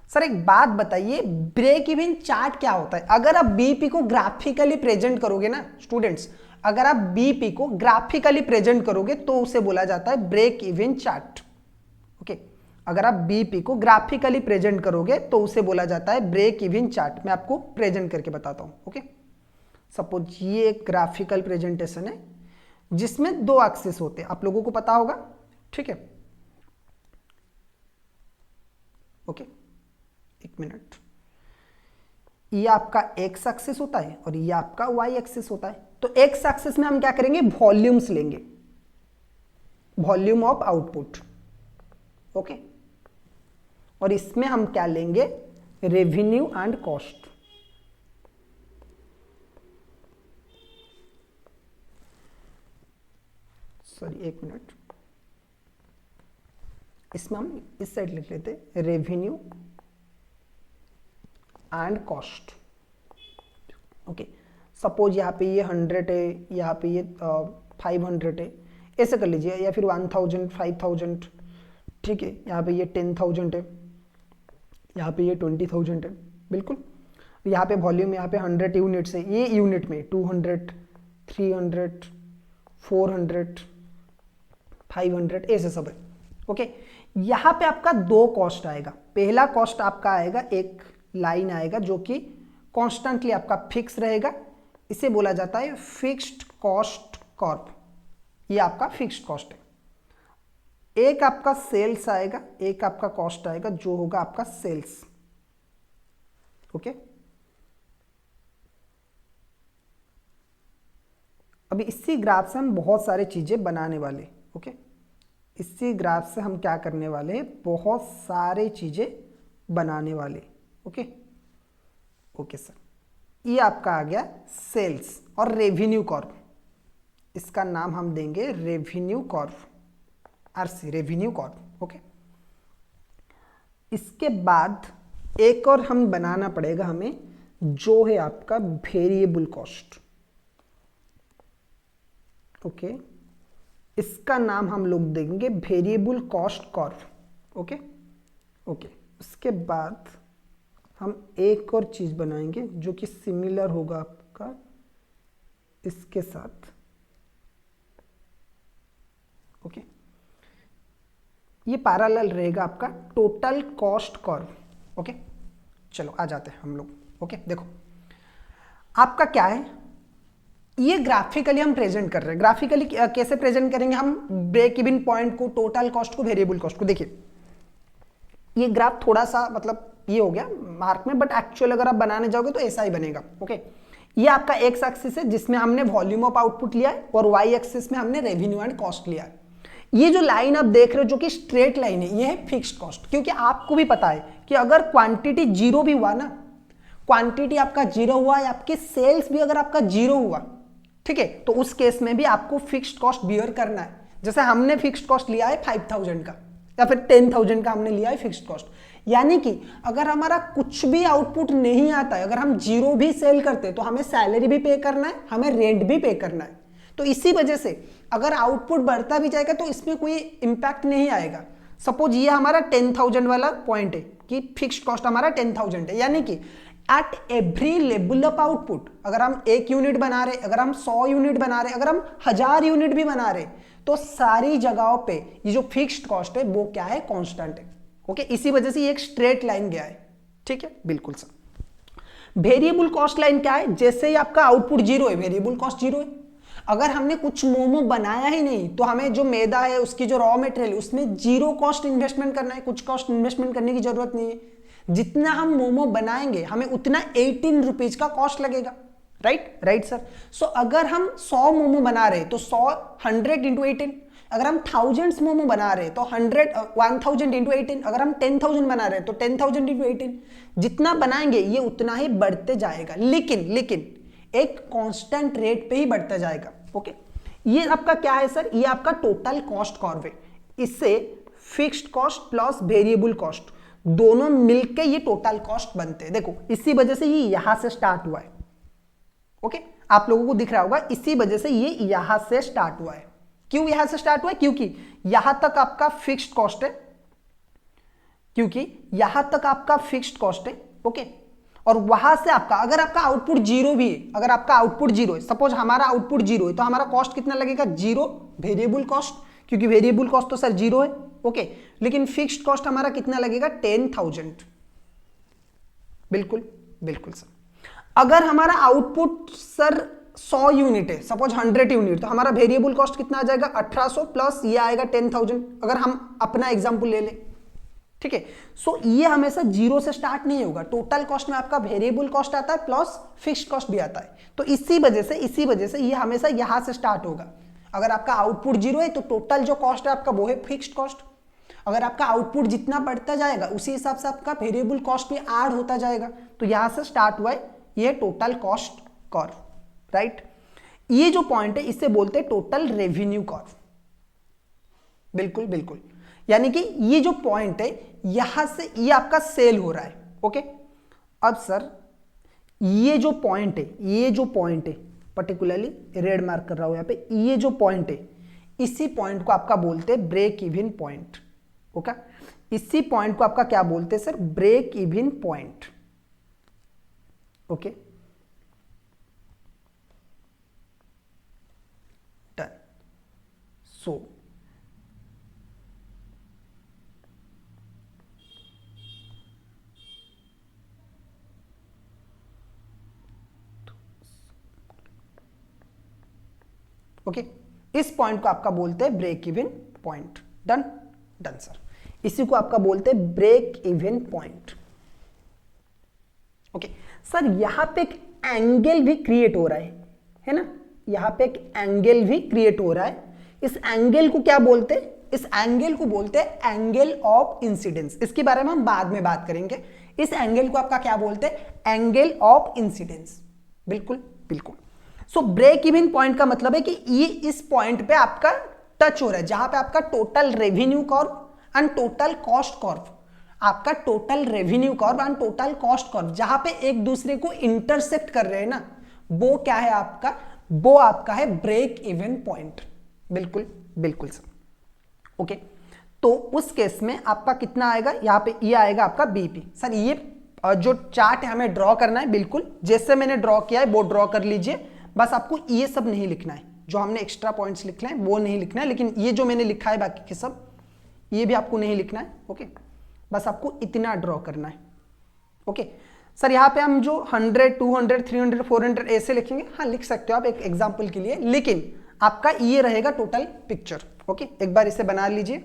सर एक बात बताइए, ब्रेक इवन चार्ट क्या होता है? अगर आप बीपी को ग्राफिकली प्रेजेंट करोगे ना स्टूडेंट्स, अगर आप बीपी को ग्राफिकली प्रेजेंट करोगे तो उसे बोला जाता है ब्रेक इवन चार्ट। ओके, अगर आप बीपी को ग्राफिकली प्रेजेंट करोगे तो उसे बोला जाता है ब्रेक इवन चार्ट। मैं आपको प्रेजेंट करके बताता हूं। ओके, सपोज ये एक ग्राफिकल प्रेजेंटेशन है जिसमें दो एक्सिस होते हैं, आप लोगों को पता होगा, ठीक है। ओके, एक मिनट, ये आपका एक्स एक्सिस होता है और ये आपका वाई एक्सिस होता है। तो एक्स एक्सिस में हम क्या करेंगे, वॉल्यूम्स लेंगे, वॉल्यूम ऑफ आउटपुट। ओके, और इसमें हम क्या लेंगे, रेवेन्यू एंड कॉस्ट। सॉरी एक मिनट, इसमें हम इस साइड लिख लेते, revenue and cost. Okay, suppose यहाँ पे ये 100 है, यहाँ पे ये 500 है, ऐसे कर लीजिए, या फिर 1000, 5000, ठीक है। यहाँ पे ये 10,000 है, यहाँ पे ये 20,000 है, बिल्कुल। यहाँ पे वॉल्यूम, यहाँ पे 100 यूनिट्स है, ये यूनिट में 200, 300, 400, 500 ऐसे सब है। ओके, यहाँ पे आपका दो कॉस्ट आएगा। पहला कॉस्ट आपका आएगा, एक लाइन आएगा जो कि कॉन्स्टेंटली आपका फिक्स रहेगा, इसे बोला जाता है फिक्स्ड कॉस्ट कर्व। ये आपका फिक्स्ड कॉस्ट है। एक आपका सेल्स आएगा, एक आपका कॉस्ट आएगा जो होगा आपका सेल्स। ओके, अभी इसी ग्राफ से हम बहुत सारी चीजें बनाने वाले। ओके, इसी ग्राफ से हम क्या करने वाले हैं, बहुत सारे चीजें बनाने वाले। ओके ओके सर, ये आपका आ गया सेल्स और रेवेन्यू कर्व। इसका नाम हम देंगे revenue curve, RC, revenue curve. Okay, इसके बाद एक और हम बनाना पड़ेगा हमें, जो है आपका वेरिएबल कॉस्ट। ओके, इसका नाम हम लोग देंगे variable cost curve. Okay okay, उसके बाद हम एक और चीज बनाएंगे जो कि सिमिलर होगा आपका इसके साथ। ओके, ये पैरेलल रहेगा आपका टोटल कॉस्ट कर्व। ओके, चलो आ जाते हैं हम लोग। ओके, देखो आपका क्या है, ये ग्राफिकली हम प्रेजेंट कर रहे हैं। ग्राफिकली कैसे प्रेजेंट करेंगे हम, ब्रेक इवन पॉइंट को, टोटल कॉस्ट को, वेरिएबल कॉस्ट को। देखिए ये ग्राफ थोड़ा सा मतलब ये हो गया मार्क में, बट एक्चुअल अगर आप बनाने जाओगे तो ऐसा ही बनेगा। ओके, ये आपका एक्स एक्सिस है जिसमें हमने वॉल्यूम ऑफ आउटपुट लिया है, और वाई एक्सिस में हमने रेवेन्यू एंड कॉस्ट लिया है। ये जो लाइन आप देख रहे हो जो कि स्ट्रेट लाइन है, ये है फिक्स्ड कॉस्ट। क्योंकि आपको भी पता है कि अगर क्वांटिटी जीरो भी हुआ ना, क्वांटिटी आपका जीरो हुआ या आपके सेल्स भी अगर आपका जीरो हुआ, ठीक है, तो उस केस में भी आपको फिक्स्ड कॉस्ट बियर करना है। जैसे हमने फिक्स्ड कॉस्ट लिया है 5,000 का या फिर 10,000 का हमने लिया है फिक्स्ड कॉस्ट। यानी कि अगर हमारा कुछ भी आउटपुट नहीं आता है, अगर हम जीरो भी सेल करते हैं तो हमें सैलरी भी पे करना है, हमें रेंट भी पे करना है। तो इसी वजह से अगर आउटपुट बढ़ता भी जाएगा तो इसमें कोई इंपैक्ट नहीं आएगा। सपोज ये हमारा 10,000 वाला पॉइंट है कि फिक्स्ड कॉस्ट हमारा 10,000 है, यानी कि at every level of output, अगर हम 1 यूनिट बना रहे, अगर हम 100 यूनिट बना रहे, अगर हम 1000 यूनिट भी बना रहे, तो सारी जगहों पे ये जो फिक्स्ड कॉस्ट है वो क्या है, कांस्टेंट है। ओके, इसी वजह से ये एक स्ट्रेट लाइन गया है। ठीक है, बिल्कुल सर। वेरिएबल कॉस्ट लाइन क्या है, जैसे ही आपका आउटपुट जीरो है, वेरिएबल कॉस्ट जीरो है। अगर हमने कुछ मोमो बनाया ही नहीं तो हमें जो मैदा है, उसकी जो रॉ मटेरियल है, उसमें जीरो कॉस्ट इन्वेस्टमेंट करना है, कुछ कॉस्ट इन्वेस्टमेंट करने की जरूरत नहीं है। जितना हम मोमो बनाएंगे हमें उतना 18 रुपीज का कॉस्ट लगेगा। Right sir. सो अगर हम 100 मोमो बना रहे तो 100 इंटू 18, अगर हम थाउजेंड्स मोमो बना रहे तो 1000 इंटू 18, अगर हम 10,000 बना रहे तो 10,000 इंटू 18। जितना बनाएंगे ये उतना ही बढ़ते जाएगा, लेकिन एक कांस्टेंट रेट पे ही बढ़ता जाएगा। ओके, ये आपका क्या है सर, ये आपका टोटल कॉस्ट कर्व है। इससे fixed cost plus variable cost दोनों मिलके ये टोटल कॉस्ट बनते हैं। देखो इसी वजह से ये यहां से स्टार्ट हुआ है। ओके, आप लोगों को दिख रहा होगा, इसी वजह से ये यहां से स्टार्ट हुआ है। क्यों यहां से स्टार्ट हुआ है, क्योंकि यहां तक आपका फिक्स्ड कॉस्ट है, क्योंकि यहां तक आपका फिक्स्ड कॉस्ट है, ओके। और वहां से आपका अगर आपका आउटपुट जीरो भी है, अगर आपका आउटपुट जीरो है, सपोज हमारा आउटपुट जीरो है, तो हमारा कॉस्ट कितना लगेगा, जीरो वेरिएबल कॉस्ट, क्योंकि वेरिएबल कॉस्ट तो सर जीरो है, ओके। लेकिन फिक्स्ड कॉस्ट हमारा कितना लगेगा, 10,000। बिल्कुल बिल्कुल सर। अगर हमारा आउटपुट सर 100 यूनिट है, सपोज 100 यूनिट, तो हमारा वेरिएबल कॉस्ट कितना आ जाएगा, 1800 प्लस ये आएगा 10,000, अगर हम अपना एग्जांपल ले लें, ठीक है। सो ये हमेशा जीरो से स्टार्ट नहीं होगा, टोटल कॉस्ट में आपका वेरिएबल कॉस्ट आता है प्लस फिक्स्ड कॉस्ट भी आता है, तो इसी वजह से ये हमेशा यहां से स्टार्ट होगा। अगर आपका आउटपुट जीरो है तो टोटल जो कॉस्ट है आपका वो है फिक्स्ड कॉस्ट। अगर आपका आउटपुट जितना बढ़ता जाएगा उसी हिसाब से आपका वेरिएबल कॉस्ट भी ऐड होता जाएगा, तो यहां से स्टार्ट हुआ है ये टोटल कॉस्ट कर्व, राइट। ये जो पॉइंट है इसे बोलते हैं टोटल रेवेन्यू कर्व। बिल्कुल बिल्कुल, यानी कि ये जो पॉइंट है यहां से ये आपका सेल हो रहा है, ओके। अब सर ये जो पॉइंट है पर्टिकुलरली रेड मार्क कर रहा हूं यहां पे, ये जो पॉइंट है इसी पॉइंट को आपका बोलते हैं ब्रेक इवन पॉइंट, ओके। इसी पॉइंट को आपका क्या बोलते हैं sir, break even point, okay. Done. So okay, इस पॉइंट को आपका बोलते हैं break even point. Done done sir, इसी को आपका बोलते हैं break even point, okay. Sir यहां पे एक एंगल भी क्रिएट हो रहा है ना, यहां पे एक एंगल भी क्रिएट हो रहा है। इस एंगल को क्या बोलते हैं, इस एंगल को बोलते हैं एंगल ऑफ इंसिडेंस। इसके बारे में हम बाद में बात करेंगे। इस एंगल को आपका क्या बोलते हैं, एंगल ऑफ इंसिडेंस। बिल्कुल बिल्कुल। सो ब्रेक इवन पॉइंट का मतलब है कि ये इस पॉइंट पे आपका टच हो रहा है, जहां पे आपका total revenue curve and total cost curve, आपका total revenue curve and total cost curve जहां पे एक दूसरे को इंटरसेक्ट कर रहे हैं ना, वो क्या है आपका, वो आपका है ब्रेक इवन पॉइंट। बिल्कुल बिल्कुल सर, ओके। तो उस केस में आपका कितना आएगा, यहां पे ये आएगा आपका बीपी। सर ये जो चार्ट है हमें ड्रॉ करना है, बिल्कुल जैसे मैंने ड्रॉ किया है वो ड्रॉ कर लीजिए। बस आपको ये सब नहीं लिखना है, जो हमने एक्स्ट्रा पॉइंट्स लिखना है वो नहीं लिखना है, लेकिन ये जो मैंने लिखा है बाकी के सब ये भी आपको नहीं लिखना है, ओके। बस आपको इतना ड्रॉ करना है, ओके। सर यहाँ पे हम जो 100, 200, 300, 400 ऐसे लिखेंगे, हाँ लिख सकते हो आप एक एग्जाम्पल के लिए, लेकिन आपका ये रहेगा टोटल पिक्चर, ओके। एक बार इसे बना लीजिए।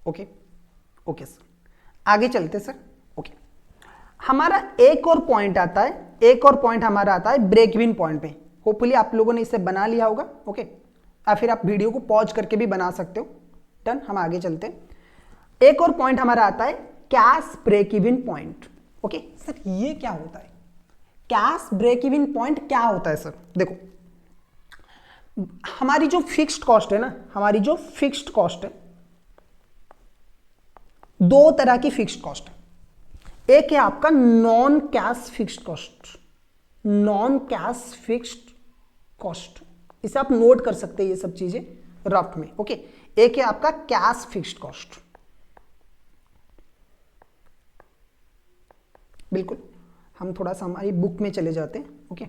ओके ओके सर, आगे चलते सर, ओके। हमारा एक और पॉइंट आता है, एक और पॉइंट हमारा आता है ब्रेक इवन पॉइंट पे। होपफुली आप लोगों ने इसे बना लिया होगा, ओके। या फिर आप वीडियो को पॉज करके भी बना सकते हो। डन, हम आगे चलते हैं। एक और पॉइंट हमारा आता है cash break even point, okay. Sir ये क्या होता है, कैश ब्रेक इवन पॉइंट क्या होता है सर? देखो हमारी जो फिक्स्ड कॉस्ट है ना, हमारी जो फिक्स्ड कॉस्ट है, दो तरह की फिक्स्ड कॉस्ट है। एक है आपका non cash fixed cost, non cash fixed cost, इसे आप नोट कर सकते हैं ये सब चीजें रफ में, ओके। एक है आपका कैश फिक्स्ड कॉस्ट, बिल्कुल। हम थोड़ा सा हमारी बुक में चले जाते हैं, ओके।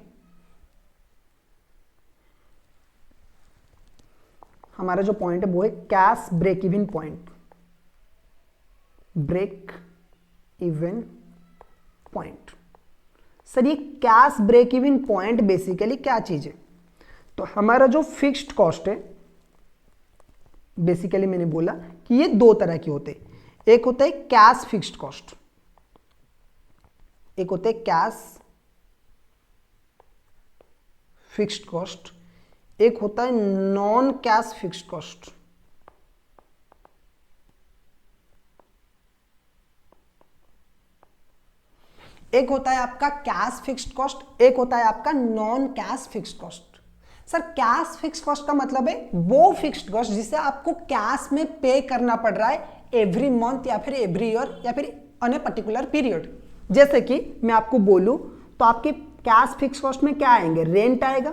हमारा जो पॉइंट है वो है cash break even point, break even point. Sir ये cash break even point basically क्या चीज है? तो हमारा जो फिक्स्ड कॉस्ट है, बेसिकली मैंने बोला कि ये दो तरह के होते हैं। एक होता है कैश फिक्स्ड कॉस्ट, एक होता है कैश फिक्स्ड कॉस्ट, एक होता है नॉन कैश फिक्स्ड कॉस्ट। एक होता है आपका कैश फिक्स्ड कॉस्ट, एक होता है आपका non cash fixed cost. Sir cash fixed cost का मतलब है वो फिक्स्ड कॉस्ट जिसे आपको कैश में पे करना पड़ रहा है एवरी मंथ या फिर एवरी ईयर या फिर ऑन ए पर्टिकुलर पीरियड। जैसे कि मैं आपको बोलूं तो आपके कैश फिक्स कॉस्ट में क्या आएंगे, रेंट आएगा,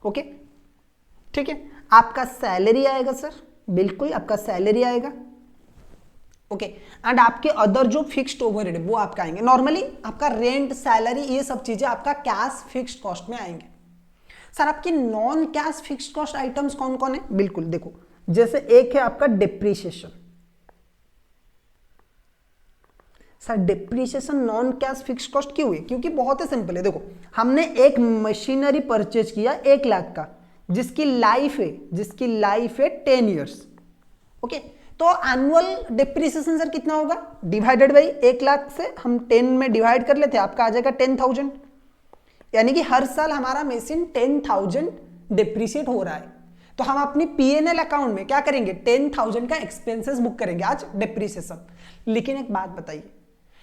ओके ठीक है, आपका सैलरी आएगा सर, बिल्कुल आपका सैलरी आएगा, ओके एंड आपके अदर जो फिक्स्ड ओवरहेड है वो आपका आएंगे। नॉर्मली आपका रेंट, सैलरी, ये सब चीजें आपका कैश फिक्स्ड कॉस्ट में आएंगे। सर आपके non cash fixed cost items कौन कौन है, बिल्कुल देखो, जैसे एक है आपका depreciation. Sir depreciation non cash fixed cost क्यों है, क्योंकि बहुत ही सिंपल है। देखो हमने एक मशीनरी परचेज किया 1 लाख का, जिसकी लाइफ है 10 ईयर्स, ओके तो एनुअल डिप्रीसिएशन सर कितना होगा, डिवाइडेड बाई 1 लाख से हम 10 में डिवाइड कर लेते हैं, आपका आ जाएगा 10,000, यानी कि हर साल हमारा मशीन 10,000 डिप्रीशिएट हो रहा है। तो हम अपनी P&L अकाउंट में क्या करेंगे, 10,000 का एक्सपेंसेस बुक करेंगे आज डिप्रीसिएशन। लेकिन एक बात बताइए,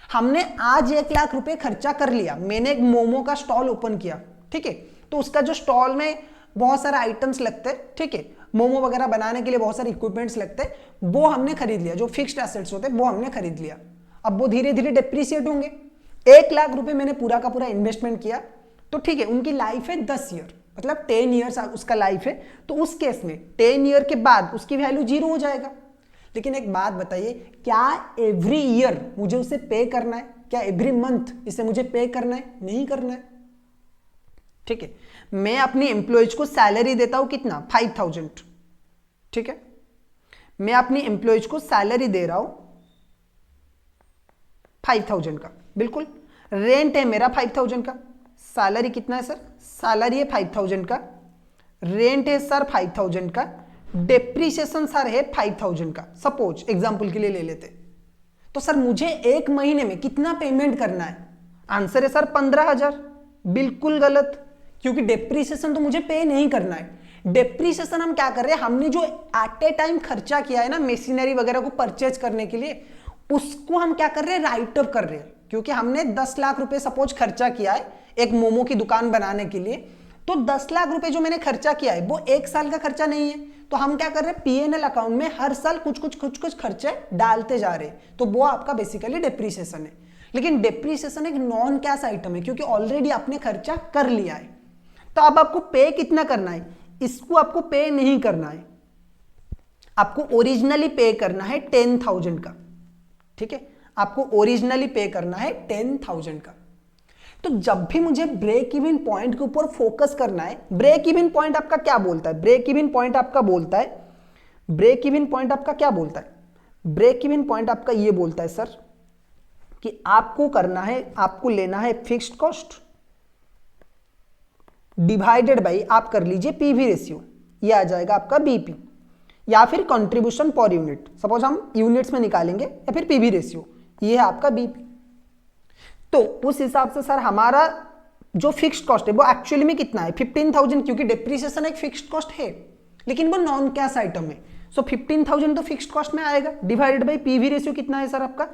हमने आज 1 लाख रुपए खर्चा कर लिया, मैंने एक मोमो का स्टॉल ओपन किया, ठीक है, तो उसका जो स्टॉल में बहुत सारे आइटम्स लगते हैं, ठीक है, मोमो वगैरह बनाने के लिए बहुत सारे इक्विपमेंट्स लगते हैं, वो हमने खरीद लिया, जो फिक्स्ड एसेट्स होते हैं वो हमने खरीद लिया। अब वो धीरे धीरे डिप्रीशिएट होंगे। 1 लाख रुपए मैंने पूरा का पूरा इन्वेस्टमेंट किया, तो ठीक है, उनकी लाइफ है 10 ईयर, मतलब 10 ईयर्स उसका लाइफ है, तो उस केस में 10 ईयर के बाद उसकी वैल्यू 0 हो जाएगा। लेकिन एक बात बताइए, क्या एवरी ईयर मुझे उसे पे करना है, क्या एवरी मंथ इसे मुझे पे करना है, नहीं करना है, ठीक है। मैं अपनी एम्प्लॉयज को सैलरी देता हूं कितना, 5,000, ठीक है, मैं अपनी एम्प्लॉयज को सैलरी दे रहा हूं 5,000 का, बिल्कुल, रेंट है मेरा 5,000 का, सैलरी कितना है सर, सैलरी है 5,000 का, रेंट है सर 5,000 का, डेप्रीशिएशन सर है 5,000 का, सपोज एग्जांपल के लिए ले लेते। तो सर मुझे एक महीने में कितना पेमेंट करना है, आंसर है सर 15,000, बिल्कुल गलत, क्योंकि डेप्रीशिएशन तो मुझे पे नहीं करना है। डेप्रीशिएशन हम क्या कर रहे हैं, हमने जो एट ए टाइम खर्चा किया है ना मशीनरी वगैरह को परचेज करने के लिए, उसको हम क्या कर रहे हैं, राइट अप कर रहे हैं, क्योंकि हमने 10 लाख रुपए सपोज खर्चा किया है एक मोमो की दुकान बनाने के लिए, तो 10 लाख रुपए जो मैंने खर्चा किया है वो 1 साल का खर्चा नहीं है, तो हम क्या कर रहे हैं, P&L अकाउंट में हर साल कुछ कुछ खर्चे डालते जा रहे हैं, तो वो आपका बेसिकली डेप्रीशिएशन है। लेकिन डेप्रीशिएशन एक नॉन कैश आइटम है, क्योंकि ऑलरेडी आपने खर्चा कर लिया है। तो अब आपको पे कितना करना है, इसको आपको पे नहीं करना है, आपको ओरिजिनली पे करना है 10,000 का, ठीक है, आपको ओरिजिनली पे करना है 10,000 का। तो जब भी मुझे ब्रेक इवन पॉइंट के ऊपर फोकस करना है, ब्रेक इवन पॉइंट आपका क्या बोलता है, ब्रेक इवन पॉइंट आपका बोलता है, ब्रेक इवन पॉइंट आपका क्या बोलता है, ब्रेक इवन पॉइंट आपका ये बोलता है सर कि आपको करना है, आपको लेना है फिक्स्ड कॉस्ट डिवाइडेड बाई, आप कर लीजिए पीवी रेशियो, ये आ जाएगा आपका बीपी, या फिर कंट्रीब्यूशन पर यूनिट, सपोज हम यूनिट्स में निकालेंगे, या फिर पीवी रेशियो, ये है आपका बीपी। तो उस हिसाब से सर हमारा जो फिक्स्ड कॉस्ट है वो एक्चुअली में कितना है, 15,000, क्योंकि डेप्रीशिएशन एक फिक्स्ड कॉस्ट है, लेकिन वो नॉन कैश आइटम है, सो 15,000 तो फिक्स्ड कॉस्ट में आएगा, डिवाइडेड बाई पीवी रेशियो कितना है सर आपका,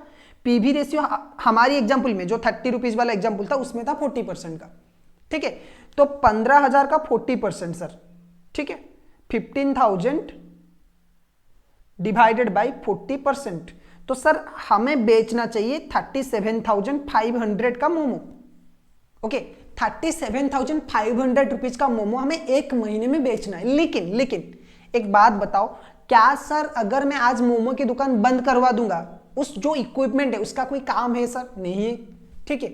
पीवी रेशियो हमारी एग्जांपल में जो 30 रुपीज वाला एग्जांपल था उसमें था 40% का, ठीक है, तो 15,000 का 40% सर, ठीक है, 15,000 डिवाइडेड बाई 40%, तो सर हमें बेचना चाहिए 37,500 का मोमो, ओके 37,500 रुपीज का मोमो हमें एक महीने में बेचना है। लेकिन एक बात बताओ, क्या सर अगर मैं आज मोमो की दुकान बंद करवा दूंगा, उस जो इक्विपमेंट है उसका कोई काम है सर, नहीं है, ठीक है,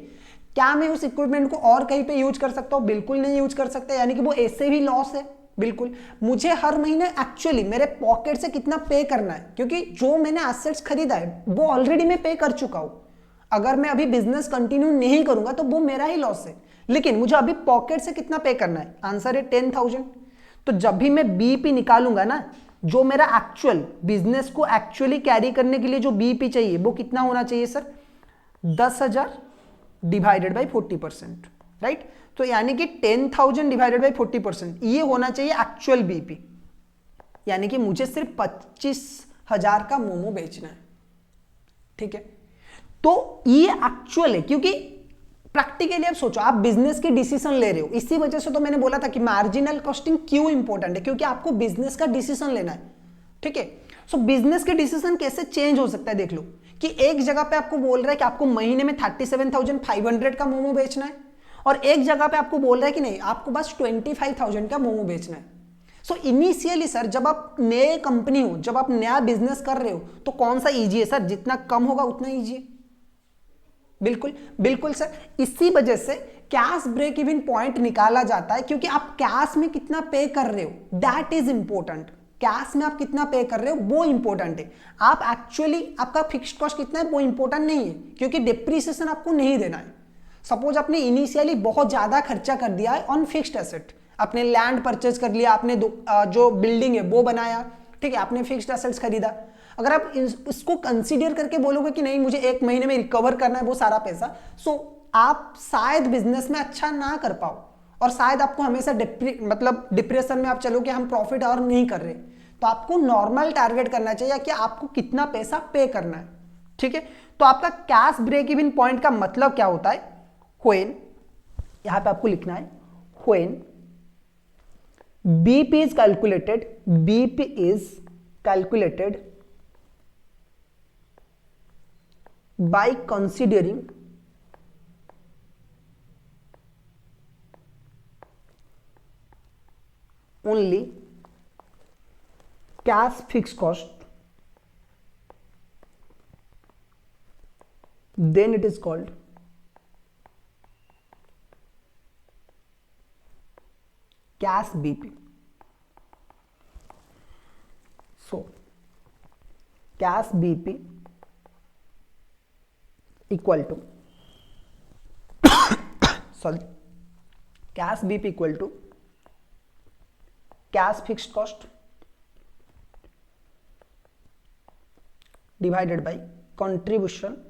क्या मैं उस इक्विपमेंट को और कहीं पे यूज कर सकता हूं, बिल्कुल नहीं यूज कर सकता, यानी कि वो ऐसे भी लॉस है, बिल्कुल। मुझे हर महीने एक्चुअली मेरे पॉकेट से कितना पे करना है, क्योंकि जो मैंने एसेट्स खरीदा है वो ऑलरेडी मैं पे कर चुका हूं, अगर मैं अभी बिजनेस कंटिन्यू नहीं करूंगा तो वो मेरा ही लॉस है, लेकिन मुझे अभी पॉकेट से कितना पे करना है, आंसर है 10,000। तो जब भी मैं बीपी निकालूंगा ना, जो मेरा एक्चुअल बिजनेस को एक्चुअली कैरी करने के लिए जो बीपी चाहिए वो कितना होना चाहिए सर, 10,000 डिवाइडेड बाई 40%, राइट, तो यानी कि 10,000 डिवाइडेड बाई 40%, ये होना चाहिए एक्चुअल बीपी, यानी कि मुझे सिर्फ 25,000 का मोमो बेचना है, ठीक है। तो ये एक्चुअल है, क्योंकि प्रैक्टिकली आप सोचो, आप बिजनेस की डिसीजन ले रहे हो, इसी वजह से तो मैंने बोला था कि मार्जिनल कॉस्टिंग क्यों इंपॉर्टेंट है, क्योंकि आपको बिजनेस का डिसीजन लेना है, ठीक है। सो बिजनेस के डिसीजन कैसे चेंज हो सकता है देख लो, कि एक जगह पे आपको बोल रहा है कि आपको महीने में 37,500 का मोमो बेचना है, और एक जगह पे आपको बोल रहा है कि नहीं आपको बस 25,000 का मोमो बेचना है। सो इनिशियली सर जब आप नए कंपनी हो, जब आप नया बिजनेस कर रहे हो, तो कौन सा इजी है सर? जितना कम होगा उतना इजी है। बिल्कुल बिल्कुल सर, इसी वजह से कैश ब्रेक इवन पॉइंट निकाला जाता है, क्योंकि आप कैश में कितना पे कर रहे हो दैट इज इंपॉर्टेंट। कैश में आप कितना पे कर रहे हो वो इंपॉर्टेंट है। आप एक्चुअली आपका फिक्स्ड कॉस्ट कितना है वो इंपॉर्टेंट नहीं है, क्योंकि डिप्रिसिएशन आपको नहीं देना है। सपोज आपने इनिशियली बहुत ज्यादा खर्चा कर दिया है ऑन फिक्स्ड एसेट, आपने लैंड परचेज कर लिया, आपने जो बिल्डिंग है वो बनाया, ठीक है, आपने फिक्स्ड एसेट्स खरीदा। अगर आप इसको कंसीडर करके बोलोगे कि नहीं मुझे एक महीने में रिकवर करना है वो सारा पैसा, सो आप शायद बिजनेस में अच्छा ना कर पाओ, और शायद आपको हमेशा डिप्रेशन में आप चलोगे, हम प्रॉफिट अर्न नहीं कर रहे। तो आपको नॉर्मल टारगेट करना चाहिए कि आपको कितना पैसा पे करना है, ठीक है। तो आपका कैश ब्रेक इवन पॉइंट का मतलब क्या होता है? व्हेन, यहां पे आपको लिखना है when BP is calculated, BP is calculated by considering only cash fixed cost, then it is called cash BP. So cash BP equal to cash BP equal to cash fixed cost divided by contribution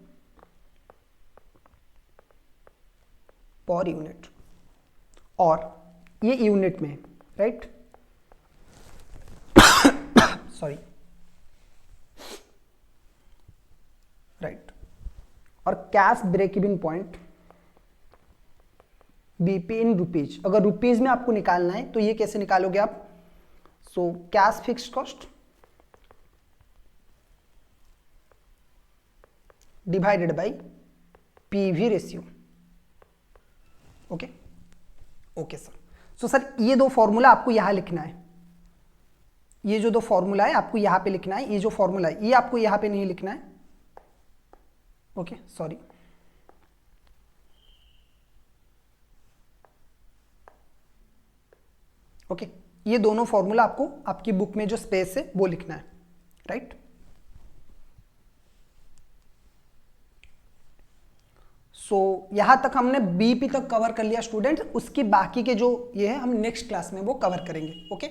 per unit, और ये unit में, right, sorry, right. और cash break even point BP in rupees, अगर rupees में आपको निकालना है तो ये कैसे निकालोगे आप? So cash fixed cost divided by PV ratio. Okay okay sir. So sir ये दो फॉर्मूला आपको यहां लिखना है, ये जो दो फॉर्मूला है आपको यहां पे लिखना है, ये जो फॉर्मूला है ये आपको यहां पे नहीं लिखना है। ओके सॉरी, ओके, ये दोनों फॉर्मूला आपको आपकी बुक में जो स्पेस है वो लिखना है, राइट। सो यहां तक हमने बीपी तक कवर कर लिया स्टूडेंट, उसकी बाकी के जो ये है हम नेक्स्ट क्लास में वो कवर करेंगे। ओके।